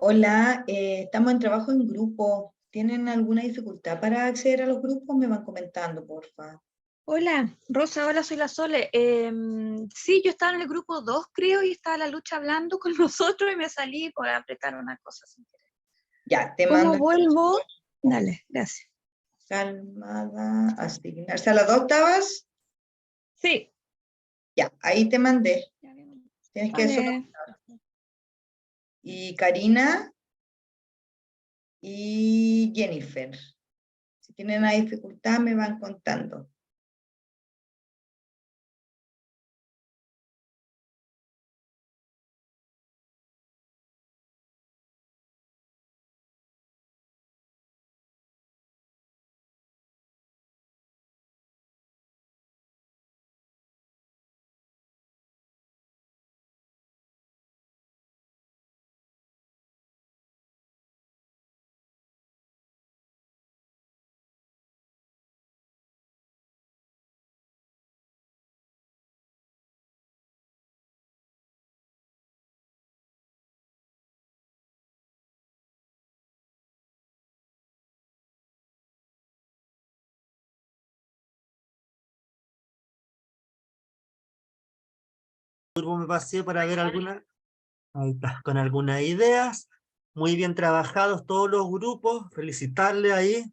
Hola, estamos en trabajo en grupo. ¿Tienen alguna dificultad para acceder a los grupos? Me van comentando, porfa. Hola, Rosa, hola, soy la Sole. Sí, yo estaba en el grupo 2, creo, y estaba la Lucha hablando con nosotros y me salí por apretar una cosa sin querer. Ya, te ¿Cómo mando. vuelvo? Dale, gracias. Calmada, asignarse a las 2 estabas. Sí. Ya, ahí te mandé. Tienes que eso. Vale. Y Karina y Jennifer. Si tienen una dificultad, me van contando. Me pasé para ver alguna, ahí está, con algunas ideas, muy bien trabajados todos los grupos, felicitarle ahí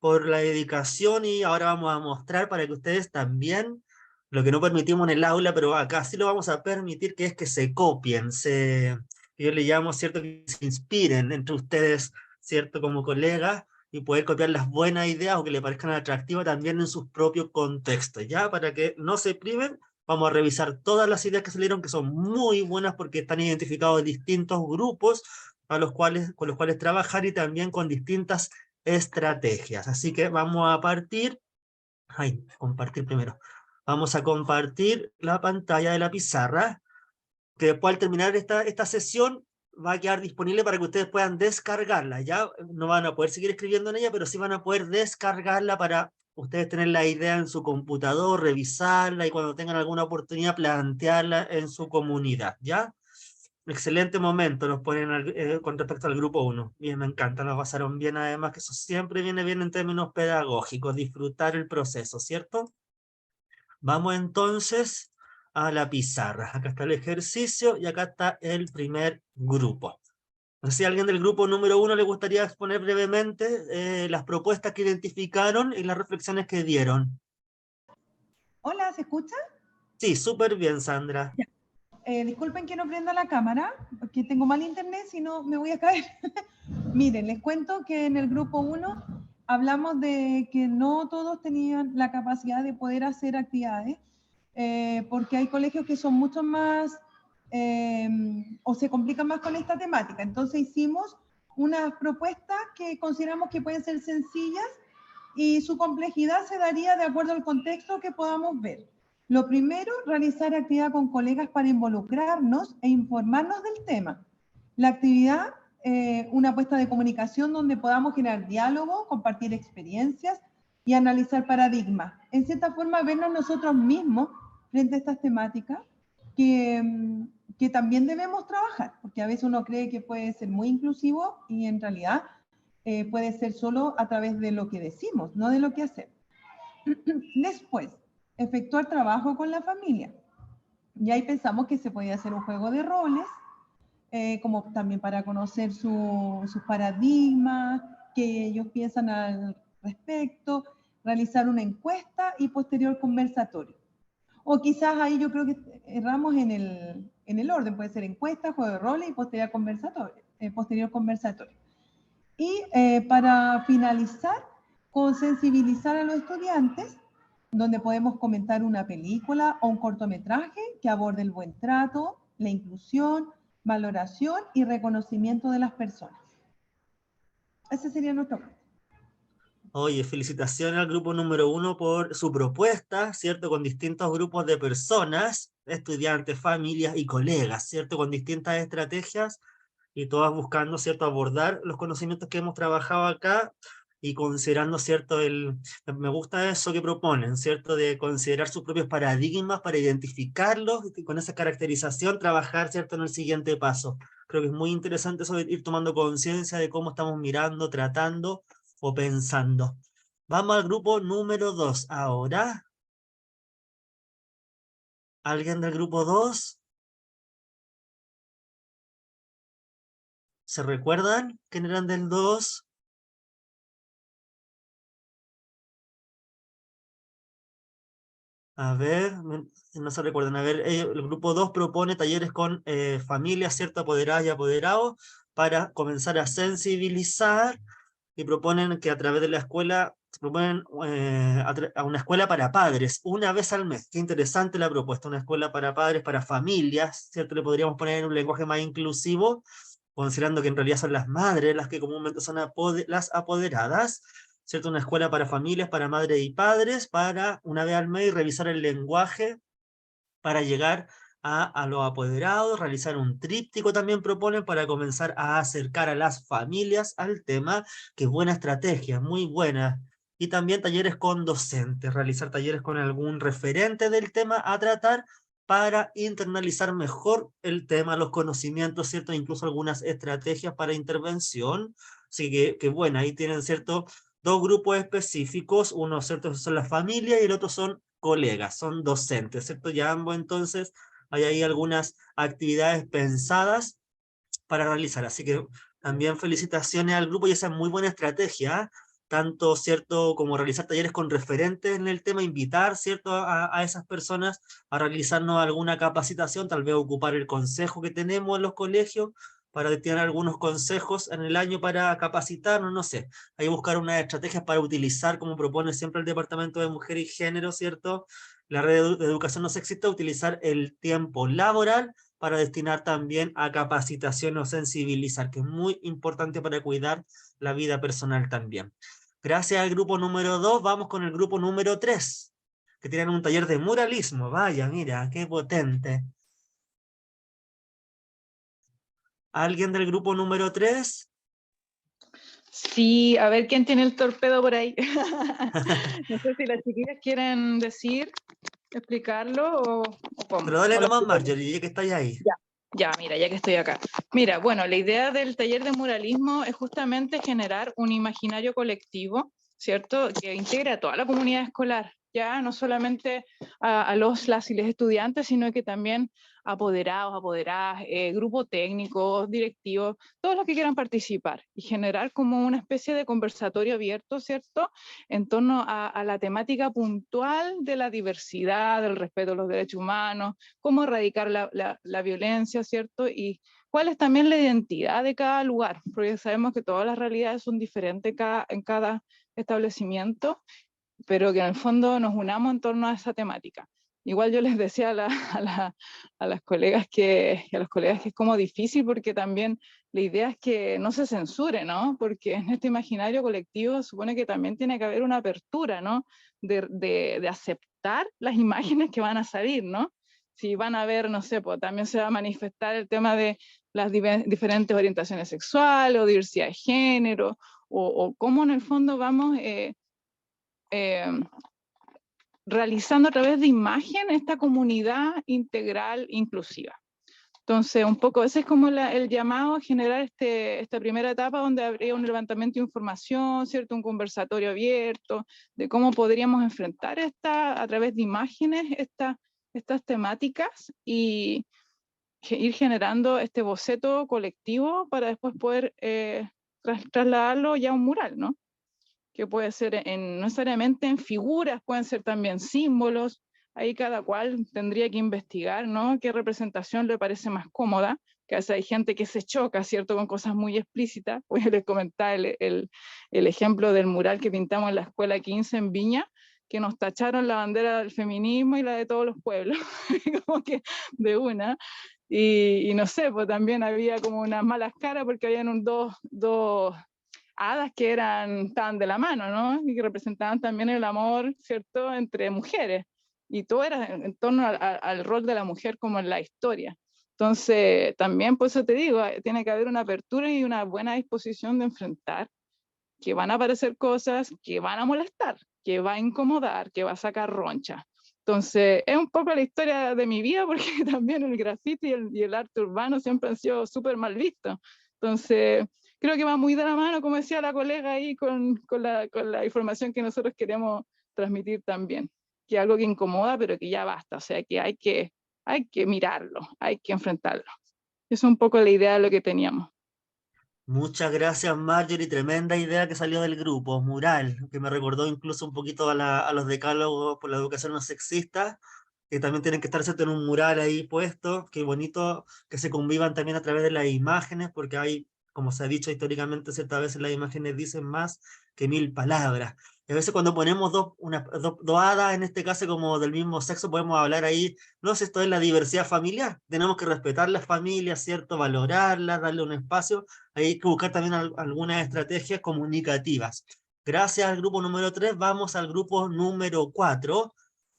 por la dedicación y ahora vamos a mostrar para que ustedes también, lo que no permitimos en el aula, pero acá sí lo vamos a permitir, que es que se copien, yo le llamo, ¿cierto?, que se inspiren entre ustedes, ¿cierto?, como colegas, y poder copiar las buenas ideas o que le parezcan atractivas también en sus propios contextos, ¿ya? Para que no se priven, vamos a revisar todas las ideas que salieron, que son muy buenas porque están identificados distintos grupos con los cuales trabajar y también con distintas estrategias. Así que vamos a partir, compartir primero. Vamos a compartir la pantalla de la pizarra, que después al terminar esta sesión va a quedar disponible para que ustedes puedan descargarla. Ya no van a poder seguir escribiendo en ella, pero sí van a poder descargarla para ustedes tener la idea en su computador, revisarla y cuando tengan alguna oportunidad plantearla en su comunidad, ¿ya? Excelente momento nos ponen con respecto al grupo 1. Bien, me encanta, nos pasaron bien, además que eso siempre viene bien en términos pedagógicos, disfrutar el proceso, ¿cierto? Vamos entonces a la pizarra. Acá está el ejercicio y acá está el primer grupo. No sé si a alguien del grupo número 1 le gustaría exponer brevemente las propuestas que identificaron y las reflexiones que dieron. Hola, ¿se escucha? Sí, súper bien, Sandra. Ya. Disculpen que no prenda la cámara, porque tengo mal internet, si no me voy a caer. Miren, les cuento que en el grupo 1 hablamos de que no todos tenían la capacidad de poder hacer actividades, porque hay colegios que son mucho más, o se complican más con esta temática. Entonces hicimos unas propuestas que consideramos que pueden ser sencillas y su complejidad se daría de acuerdo al contexto que podamos ver. Lo primero, realizar actividad con colegas para involucrarnos e informarnos del tema. La actividad, una apuesta de comunicación donde podamos generar diálogo, compartir experiencias y analizar paradigmas. En cierta forma, vernos nosotros mismos frente a estas temáticas que también debemos trabajar, porque a veces uno cree que puede ser muy inclusivo y en realidad puede ser solo a través de lo que decimos, no de lo que hacemos. Después, efectuar trabajo con la familia. Y ahí pensamos que se podía hacer un juego de roles, como también para conocer sus paradigmas, que ellos piensan al respecto, realizar una encuesta y posterior conversatorio. O quizás ahí yo creo que erramos en el orden, puede ser encuesta, juego de roles y posterior conversatorio. Y para finalizar, con sensibilizar a los estudiantes, donde podemos comentar una película o un cortometraje que aborde el buen trato, la inclusión, valoración y reconocimiento de las personas. Ese sería nuestro plan. Oye, felicitaciones al grupo número 1 por su propuesta, ¿cierto? Con distintos grupos de personas, estudiantes, familias y colegas, ¿cierto? Con distintas estrategias y todas buscando, ¿cierto? Abordar los conocimientos que hemos trabajado acá y considerando, ¿cierto? Me gusta eso que proponen, ¿cierto? De considerar sus propios paradigmas para identificarlos y con esa caracterización trabajar, ¿cierto? En el siguiente paso. Creo que es muy interesante eso de ir tomando conciencia de cómo estamos mirando, tratando o pensando. Vamos al grupo número 2 ahora. ¿Alguien del grupo 2? ¿Se recuerdan quién eran del 2? A ver, no se recuerdan. A ver, el grupo 2 propone talleres con familias, ¿cierto? Apoderadas y apoderados, para comenzar a sensibilizar, y proponen que a través de la escuela, proponen a una escuela para padres, una vez al mes. Qué interesante la propuesta, una escuela para padres, para familias, ¿cierto? Le podríamos poner en un lenguaje más inclusivo, considerando que en realidad son las madres las que comúnmente son las apoderadas, ¿cierto? Una escuela para familias, para madres y padres, para una vez al mes revisar el lenguaje para llegar a los apoderados, realizar un tríptico también proponen para comenzar a acercar a las familias al tema, que es buena estrategia, muy buena. Y también talleres con docentes, realizar talleres con algún referente del tema a tratar para internalizar mejor el tema, los conocimientos, ¿cierto? Incluso algunas estrategias para intervención. Así que bueno, ahí tienen, ¿cierto? Dos grupos específicos, uno, ¿cierto? Son las familias y el otro son colegas, son docentes, ¿cierto? Ya ambos entonces hay ahí algunas actividades pensadas para realizar, así que también felicitaciones al grupo y esa es muy buena estrategia, ¿eh? Tanto, ¿cierto?, como realizar talleres con referentes en el tema, invitar, ¿cierto?, a esas personas a realizarnos alguna capacitación, tal vez ocupar el consejo que tenemos en los colegios, para tener algunos consejos en el año para capacitarnos, no sé, hay buscar unas estrategias para utilizar, como propone siempre el Departamento de Mujer y Género, ¿cierto?, la red de educación no sexista, utilizar el tiempo laboral para destinar también a capacitación o sensibilizar, que es muy importante para cuidar la vida personal también. Gracias al grupo número 2, vamos con el grupo número 3, que tienen un taller de muralismo. Vaya, mira, qué potente. ¿Alguien del grupo número 3? Sí, a ver quién tiene el torpedo por ahí. No sé si las chiquillas quieren decir, explicarlo o cómo. Pero dale O lo nomás, explico yo. Marjorie, ya que estáis ahí. Ya, mira, ya que estoy acá. Mira, bueno, la idea del taller de muralismo es justamente generar un imaginario colectivo, ¿cierto? Que integre a toda la comunidad escolar, ya no solamente a las y les estudiantes, sino que también apoderados, apoderadas, grupo técnico, directivos, todos los que quieran participar y generar como una especie de conversatorio abierto, ¿cierto? En torno a la temática puntual de la diversidad, del respeto a los derechos humanos, cómo erradicar la violencia, ¿cierto? Y cuál es también la identidad de cada lugar, porque sabemos que todas las realidades son diferentes en cada establecimiento, pero que en el fondo nos unamos en torno a esa temática. Igual yo les decía a las colegas a los colegas que es como difícil, porque también la idea es que no se censure, ¿no? Porque en este imaginario colectivo supone que también tiene que haber una apertura, ¿no? De aceptar las imágenes que van a salir, ¿no? Si van a ver, no sé, pues también se va a manifestar el tema de las diferentes orientaciones sexuales o diversidad de género, o cómo en el fondo vamos realizando a través de imagen esta comunidad integral inclusiva. Entonces, un poco ese es como el llamado a generar esta primera etapa, donde habría un levantamiento de información, ¿cierto? Un conversatorio abierto de cómo podríamos enfrentar a través de imágenes estas temáticas y ir generando este boceto colectivo para después poder trasladarlo ya a un mural, ¿no? Que puede ser no necesariamente en figuras, pueden ser también símbolos. Ahí cada cual tendría que investigar, ¿no? Qué representación le parece más cómoda, que a veces hay gente que se choca, ¿cierto?, con cosas muy explícitas. Voy a les comentar el ejemplo del mural que pintamos en la Escuela 15 en Viña, que nos tacharon la bandera del feminismo y la de todos los pueblos, como que de una. Y no sé, pues también había como unas malas caras porque habían dos hadas que estaban de la mano, ¿no? Y que representaban también el amor, ¿cierto?, entre mujeres. Y todo era en torno al rol de la mujer como en la historia. Entonces, también por eso te digo, tiene que haber una apertura y una buena disposición de enfrentar que van a aparecer cosas que van a molestar, que va a incomodar, que va a sacar roncha. Entonces, es un poco la historia de mi vida, porque también el graffiti y el arte urbano siempre han sido súper mal vistos. Entonces, creo que va muy de la mano, como decía la colega ahí, con la información que nosotros queremos transmitir también, que es algo que incomoda, pero que ya basta, o sea, que hay que mirarlo, hay que enfrentarlo. Esa es un poco la idea de lo que teníamos. Muchas gracias, Marjorie. Tremenda idea que salió del grupo, mural, que me recordó incluso un poquito a los decálogos por la educación no sexista, que también tienen que estar ¿cierto? En un mural ahí puesto. Qué bonito que se convivan también a través de las imágenes, porque hay, como se ha dicho históricamente, ciertas veces las imágenes dicen más que 1000 palabras. Y a veces cuando ponemos dos hadas, en este caso como del mismo sexo, podemos hablar ahí, no sé, esto es la diversidad familiar. Tenemos que respetar las familias, ¿cierto? Valorarlas, darle un espacio. Hay que buscar también algunas estrategias comunicativas. Gracias al grupo número 3, vamos al grupo número 4,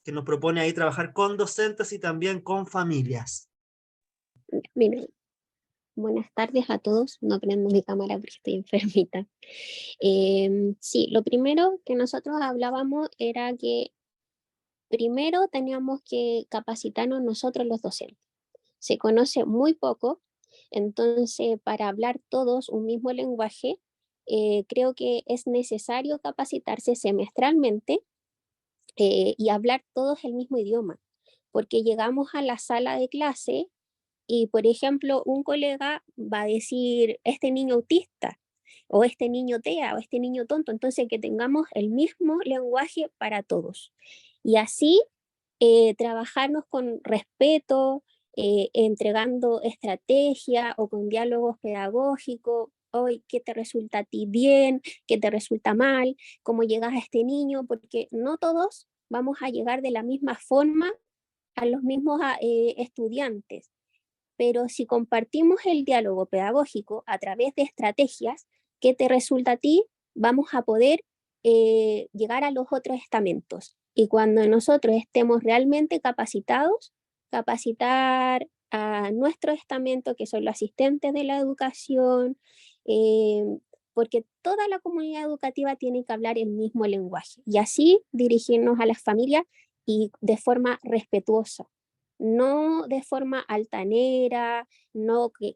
que nos propone ahí trabajar con docentes y también con familias. Miren, buenas tardes a todos. No prendo mi cámara porque estoy enfermita. Sí, lo primero que nosotros hablábamos era que primero teníamos que capacitarnos nosotros los docentes. Se conoce muy poco, entonces para hablar todos un mismo lenguaje, creo que es necesario capacitarse semestralmente y hablar todos el mismo idioma, porque llegamos a la sala de clase y, por ejemplo, un colega va a decir, este niño autista, o este niño TEA, o este niño tonto, entonces que tengamos el mismo lenguaje para todos. Y así trabajarnos con respeto, entregando estrategia o con diálogos pedagógicos, hoy qué te resulta a ti bien, qué te resulta mal, cómo llegas a este niño, porque no todos vamos a llegar de la misma forma a los mismos estudiantes. Pero si compartimos el diálogo pedagógico a través de estrategias, ¿qué te resulta a ti? Vamos a poder llegar a los otros estamentos. Y cuando nosotros estemos realmente capacitados, capacitar a nuestro estamento, que son los asistentes de la educación, porque toda la comunidad educativa tiene que hablar el mismo lenguaje y así dirigirnos a las familias y de forma respetuosa. No de forma altanera, no que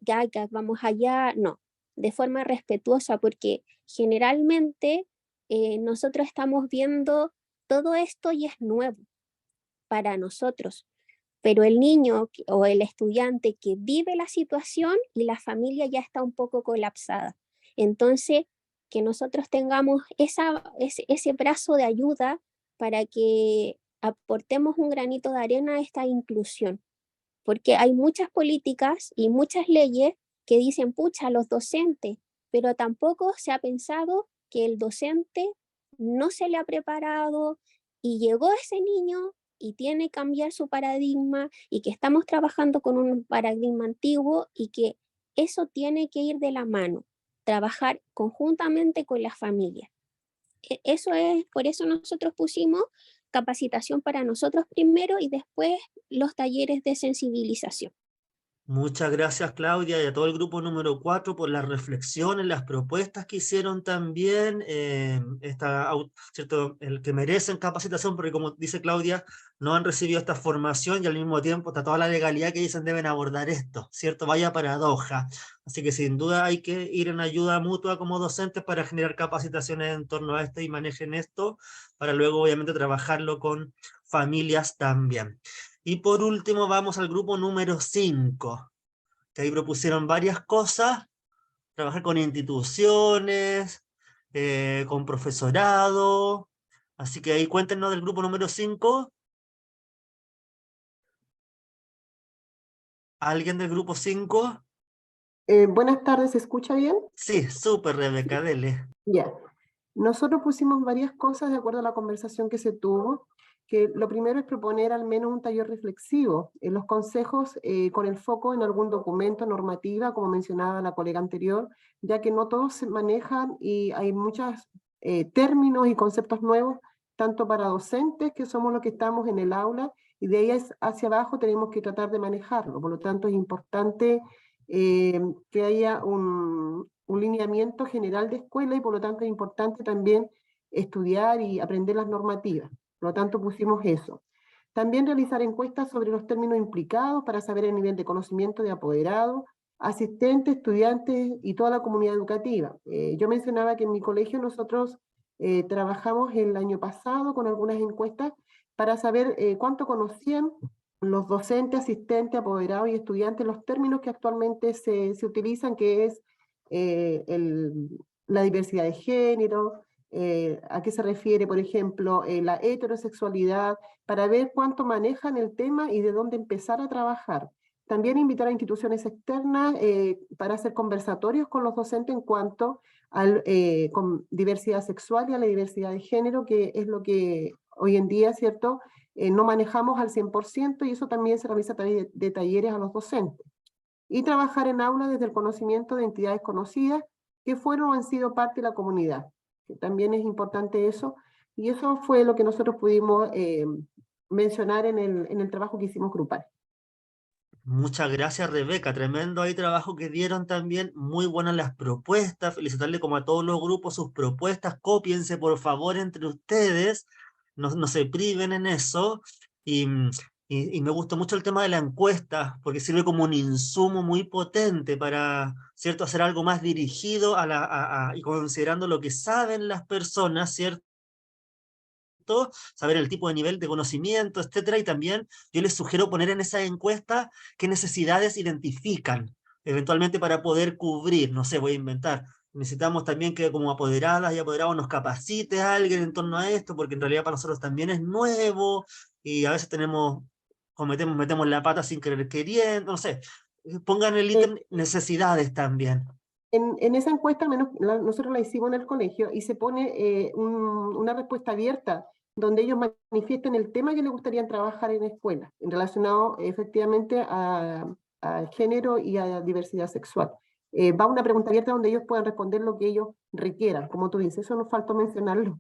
vamos allá, no, de forma respetuosa, porque generalmente nosotros estamos viendo todo esto y es nuevo para nosotros, pero el niño o el estudiante que vive la situación y la familia ya está un poco colapsada. Entonces, que nosotros tengamos ese brazo de ayuda para que aportemos un granito de arena a esta inclusión, porque hay muchas políticas y muchas leyes que dicen, pucha, los docentes, pero tampoco se ha pensado que el docente no se le ha preparado y llegó ese niño y tiene que cambiar su paradigma y que estamos trabajando con un paradigma antiguo y que eso tiene que ir de la mano, trabajar conjuntamente con la familia. Eso es, por eso nosotros pusimos capacitación para nosotros primero y después los talleres de sensibilización. Muchas gracias, Claudia, y a todo el grupo número 4 por las reflexiones, las propuestas que hicieron también, ¿cierto? El que merecen capacitación, porque como dice Claudia, no han recibido esta formación y al mismo tiempo está toda la legalidad que dicen deben abordar esto, ¿cierto? Vaya paradoja. Así que sin duda hay que ir en ayuda mutua como docentes para generar capacitaciones en torno a esto y manejen esto, para luego obviamente trabajarlo con familias también. Y por último vamos al grupo número 5, que ahí propusieron varias cosas, trabajar con instituciones, con profesorado, así que ahí cuéntenos del grupo número 5. ¿Alguien del grupo 5? Buenas tardes, ¿se escucha bien? Sí, súper, Rebeca, dele. Ya. Nosotros pusimos varias cosas de acuerdo a la conversación que se tuvo, que lo primero es proponer al menos un taller reflexivo en los consejos con el foco en algún documento, normativa, como mencionaba la colega anterior, ya que no todos se manejan y hay muchos términos y conceptos nuevos, tanto para docentes, que somos los que estamos en el aula, y de ahí hacia abajo tenemos que tratar de manejarlo. Por lo tanto, es importante que haya un lineamiento general de escuela y por lo tanto es importante también estudiar y aprender las normativas. Por lo tanto pusimos eso. También realizar encuestas sobre los términos implicados para saber el nivel de conocimiento de apoderados, asistentes, estudiantes y toda la comunidad educativa. Yo mencionaba que en mi colegio nosotros trabajamos el año pasado con algunas encuestas para saber cuánto conocían los docentes, asistentes, apoderados y estudiantes los términos que actualmente se utilizan, que es la diversidad de género, a qué se refiere, por ejemplo, la heterosexualidad, para ver cuánto manejan el tema y de dónde empezar a trabajar. También invitar a instituciones externas para hacer conversatorios con los docentes en cuanto a con diversidad sexual y a la diversidad de género, que es lo que hoy en día, ¿cierto?, no manejamos al 100%, y eso también se realiza a través de talleres a los docentes. Y trabajar en aula desde el conocimiento de entidades conocidas que fueron o han sido parte de la comunidad, que también es importante eso, y eso fue lo que nosotros pudimos mencionar en el trabajo que hicimos grupal. Muchas gracias, Rebeca. Tremendo ahí trabajo que dieron también. Muy buenas las propuestas. Felicitarle como a todos los grupos sus propuestas. Cópiense, por favor, entre ustedes. No se priven en eso. Y me gustó mucho el tema de la encuesta, porque sirve como un insumo muy potente para, ¿cierto?, hacer algo más dirigido y considerando lo que saben las personas, ¿cierto?, saber el tipo de nivel de conocimiento, etcétera, y también yo les sugiero poner en esa encuesta qué necesidades identifican, eventualmente para poder cubrir, no sé, voy a inventar. Necesitamos también que como apoderadas y apoderados nos capacite a alguien en torno a esto, porque en realidad para nosotros también es nuevo, y a veces metemos la pata sin querer queriendo, no sé. Pongan el ítem necesidades también. En esa encuesta, nosotros la hicimos en el colegio, y se pone una respuesta abierta, donde ellos manifiesten el tema que les gustaría trabajar en la escuela, relacionado efectivamente a género y a diversidad sexual. Va una pregunta abierta donde ellos puedan responder lo que ellos requieran, como tú dices, eso nos faltó mencionarlo.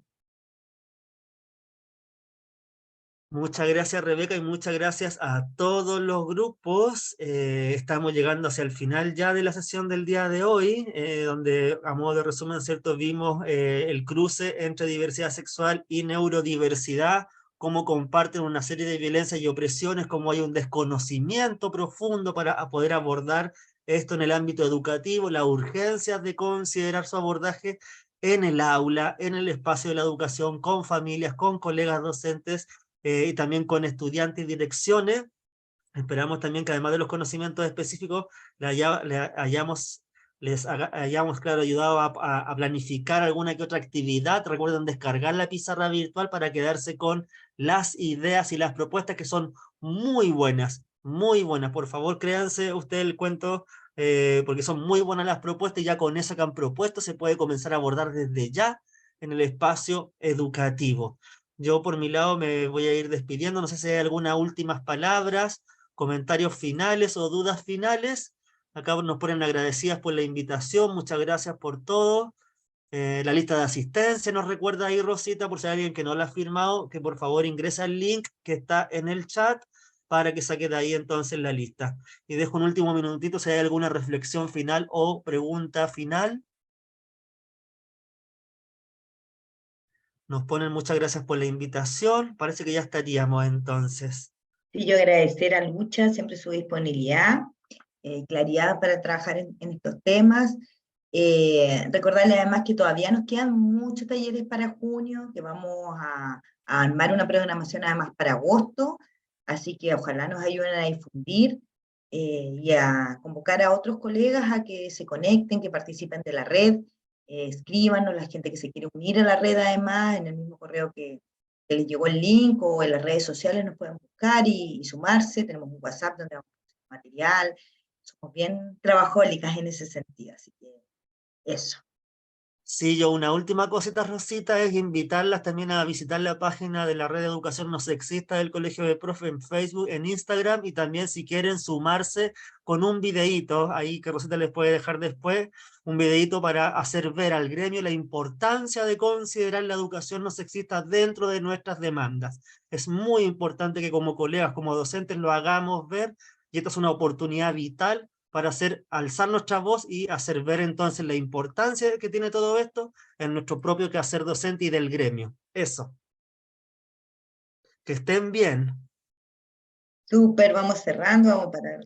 Muchas gracias, Rebeca, y muchas gracias a todos los grupos. Estamos llegando hacia el final ya de la sesión del día de hoy, donde, a modo de resumen, ¿cierto?, vimos el cruce entre diversidad sexual y neurodiversidad, cómo comparten una serie de violencias y opresiones, cómo hay un desconocimiento profundo para poder abordar esto en el ámbito educativo, la urgencia de considerar su abordaje en el aula, en el espacio de la educación, con familias, con colegas docentes, y también con estudiantes y direcciones. Esperamos también que además de los conocimientos específicos, les hayamos, claro, ayudado a planificar alguna que otra actividad. Recuerden descargar la pizarra virtual para quedarse con las ideas y las propuestas, que son muy buenas, muy buenas. Por favor, créanse ustedes el cuento, porque son muy buenas las propuestas, y ya con eso que han propuesto se puede comenzar a abordar desde ya en el espacio educativo. Yo por mi lado me voy a ir despidiendo, no sé si hay algunas últimas palabras, comentarios finales o dudas finales. Acá nos ponen agradecidas por la invitación, muchas gracias por todo. La lista de asistencia nos recuerda ahí, Rosita, por si hay alguien que no la ha firmado, que por favor ingresa el link que está en el chat para que saque de ahí entonces la lista. Y dejo un último minutito si hay alguna reflexión final o pregunta final. Nos ponen muchas gracias por la invitación. Parece que ya estaríamos entonces. Sí, yo agradecer a Lucha siempre su disponibilidad, claridad para trabajar en estos temas. Recordarle además que todavía nos quedan muchos talleres para junio, que vamos a armar una programación además para agosto, así que ojalá nos ayuden a difundir y a convocar a otros colegas a que se conecten, que participen de la red. Escríbanos, la gente que se quiere unir a la red además, en el mismo correo que les llegó el link, o en las redes sociales nos pueden buscar y sumarse. Tenemos un WhatsApp donde vamos a hacer material, somos bien trabajólicas en ese sentido, así que eso. Sí, yo una última cosita, Rosita, es invitarlas también a visitar la página de la Red de Educación No Sexista del Colegio de Profe en Facebook, en Instagram, y también si quieren sumarse con un videíto, ahí que Rosita les puede dejar después, un videíto para hacer ver al gremio la importancia de considerar la educación no sexista dentro de nuestras demandas. Es muy importante que como colegas, como docentes, lo hagamos ver, y esta es una oportunidad vital para alzar nuestra voz y hacer ver entonces la importancia que tiene todo esto en nuestro propio quehacer docente y del gremio. Eso. Que estén bien. Súper, vamos cerrando, vamos para